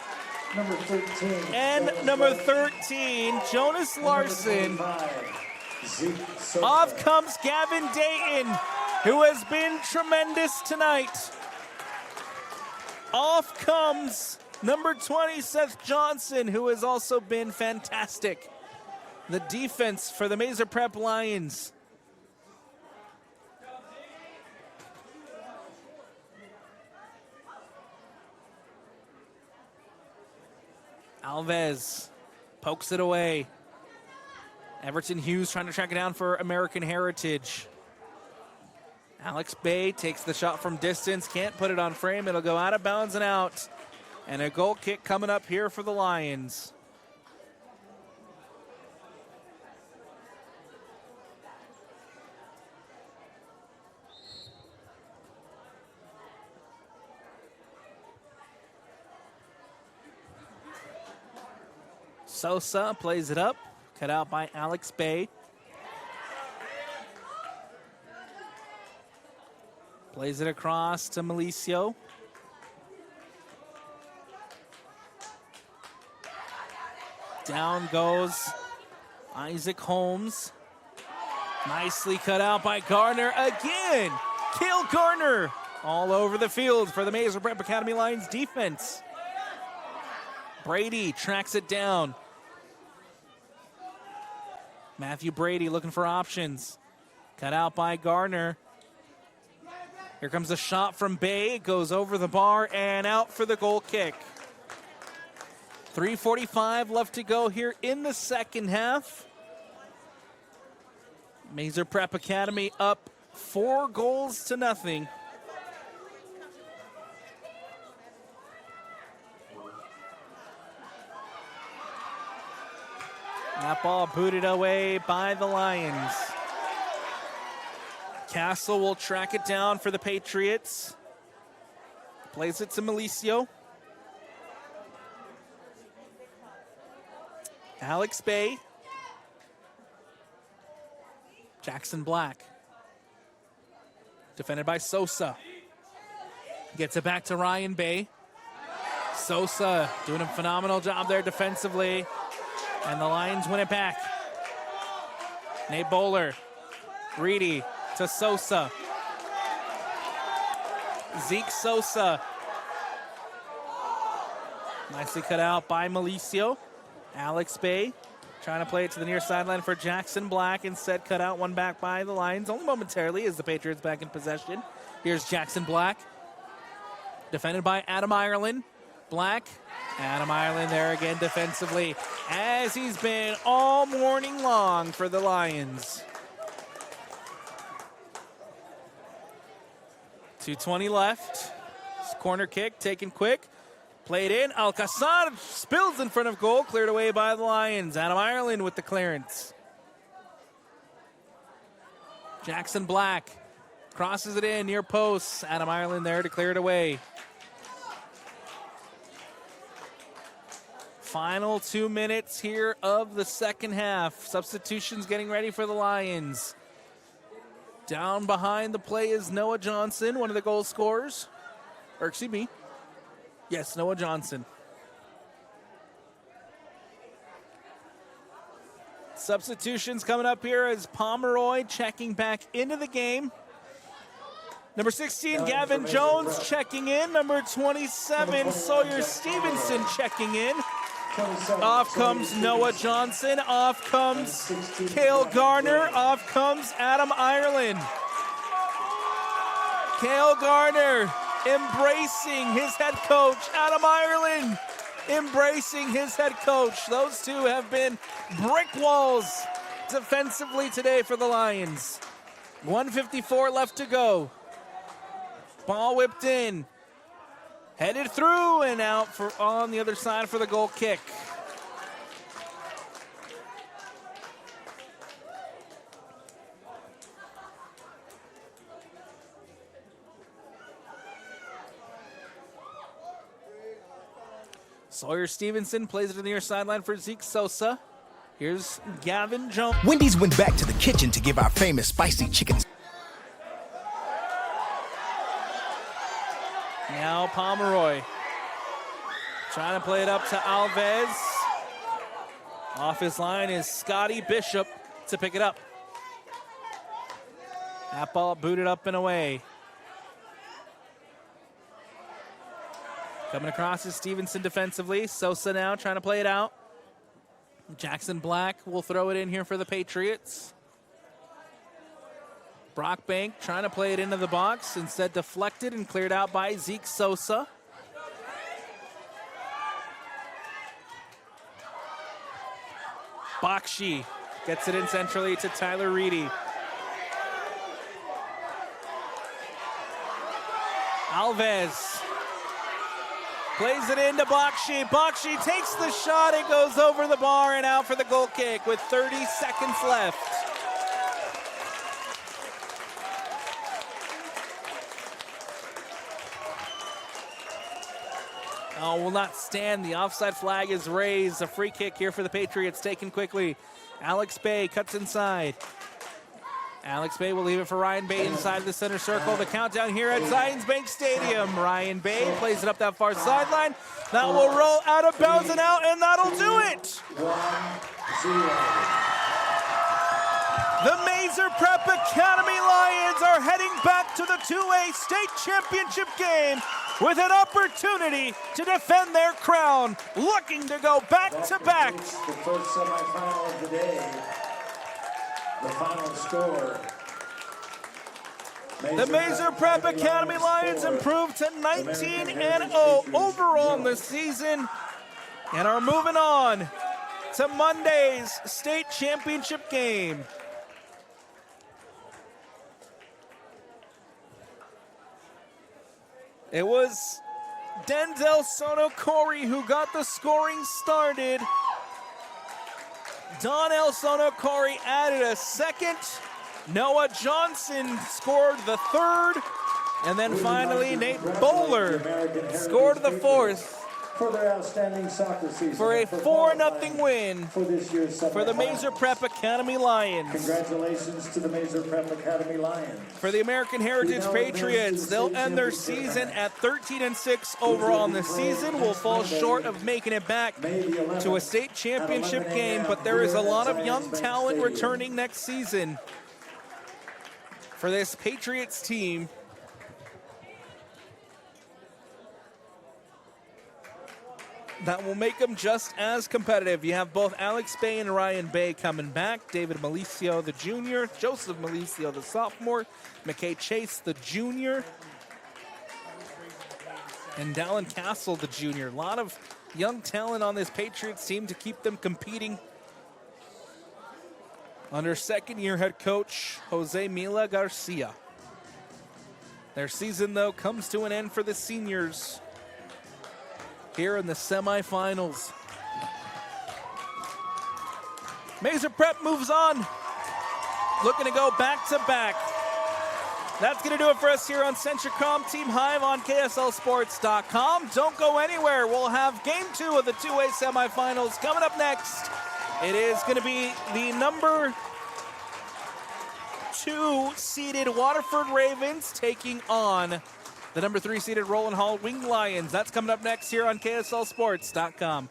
Number 13. And number 13, Jonas Larson. Off comes Gavin Dayton, who has been tremendous tonight. Off comes number 20, Seth Johnson, who has also been fantastic. The defense for the Maeser Prep Lions. Alves pokes it away. Everton Hughes trying to track it down for American Heritage. Alex Bay takes the shot from distance, can't put it on frame. It'll go out of bounds and out. And a goal kick coming up here for the Lions. Sosa plays it up. Cut out by Alex Bay. Plays it across to Malicio. Down goes Isaac Holmes. Nicely cut out by Garner again. Cale Garner all over the field for the Maeser Prep Academy Lions defense. Brady tracks it down. Matthew Brady looking for options. Cut out by Garner. Here comes a shot from Bay. It goes over the bar and out for the goal kick. 3:45 left to go here in the second half. Maeser Prep Academy up 4-0. That ball booted away by the Lions. Castle will track it down for the Patriots. Plays it to Malicio. Alex Bay. Jackson Black. Defended by Sosa. Gets it back to Ryan Bay. Sosa doing a phenomenal job there defensively. And the Lions win it back. Nate Bowler. Reedy to Sosa. Zeke Sosa. Nicely cut out by Malicio. Alex Bay Trying to play it to the near sideline for Jackson Black. Instead, cut out, one back by the Lions. Only momentarily as the Patriots back in possession. Here's Jackson Black. Defended by Adam Ireland. Black. Adam Ireland there again defensively, as he's been all morning long for the Lions. 2:20 left. Corner kick taken quick. Played in. Alcazar spills in front of goal. Cleared away by the Lions. Adam Ireland with the clearance. Jackson Black crosses it in near posts. Adam Ireland there to clear it away. Final 2 minutes here of the second half. Substitutions getting ready for the Lions. Down behind the play is Noah Johnson, one of the goal scorers. Or excuse me. Yes, Noah Johnson. Substitutions coming up here as Pomeroy checking back into the game. Number 16, Gavin Jones checking in. Number 27, Sawyer Stevenson checking in. Off comes Noah Johnson. Off comes Cale Garner. Off comes Adam Ireland. Cale Garner embracing his head coach. Adam Ireland embracing his head coach. Those two have been brick walls defensively today for the Lions. 1:54 left to go. Ball whipped in. Headed through and out for on the other side for the goal kick. Sawyer Stevenson plays it to the near sideline for Zeke Sosa. Here's Gavin Jones. Wendy's went back to the kitchen to give our famous spicy chicken. Now Pomeroy trying to play it up to Alves. Off his line is Scotty Bishop to pick it up. That ball booted up and away. Coming across is Stevenson defensively. Sosa now trying to play it out. Jackson Black will throw it in here for the Patriots. Brockbank trying to play it into the box. Instead deflected and cleared out by Zeke Sosa. Bakshi gets it in centrally to Tyler Reedy. Alves plays it into Bakshi. Bakshi takes the shot. It goes over the bar and out for the goal kick with 30 seconds left. Oh, will not stand. The offside flag is raised. A free kick here for the Patriots, taken quickly. Alex Bay cuts inside. Alex Bay will leave it for Ryan Bay inside the center circle. The countdown here at Zions Bank Stadium. Ryan Bay plays it up that far sideline. That will roll out of bounds and out, and that'll do it. 1-0. The Maeser Prep Academy Lions are heading back to the 2A state championship game with an opportunity to defend their crown, looking to go back-to-back. The first semifinal of the day. The final score. The Maeser Prep Academy Lions improved to 19-0 overall in the season and are moving on to Monday's state championship game. It was Denzel Sono-Corey who got the scoring started. Donnell Sono-Corey added a second. Noah Johnson scored the third. And then finally, Nate Bowler scored the fourth. For their outstanding soccer season. For a 4-0 win for this year's for the Maeser Prep Academy Lions. Congratulations to the Maeser Prep Academy Lions. For the American Heritage Patriots, they'll end their season at 13-6 overall in the season. Will fall short of making it back to a state championship game, but there is a lot of young talent returning next season for this Patriots team. that will make them just as competitive. You have both Alex Bay and Ryan Bay coming back, David Malicio, the junior, Joseph Malicio, the sophomore, McKay Chase, the junior, and Dallin Castle, the junior. A lot of young talent on this Patriots team to keep them competing under second-year head coach Jose Mila Garcia. Their season, though, comes to an end for the seniors here in the semifinals. Maeser Prep moves on, looking to go back-to-back. That's going to do it for us here on Centricom Team Hive on KSLSports.com. Don't go anywhere. We'll have Game 2 of the two-way semifinals coming up next. It is going to be the number 2 seeded Waterford Ravens taking on the number 3 seeded Roland Hall Winged Lions. That's coming up next here on KSLSports.com.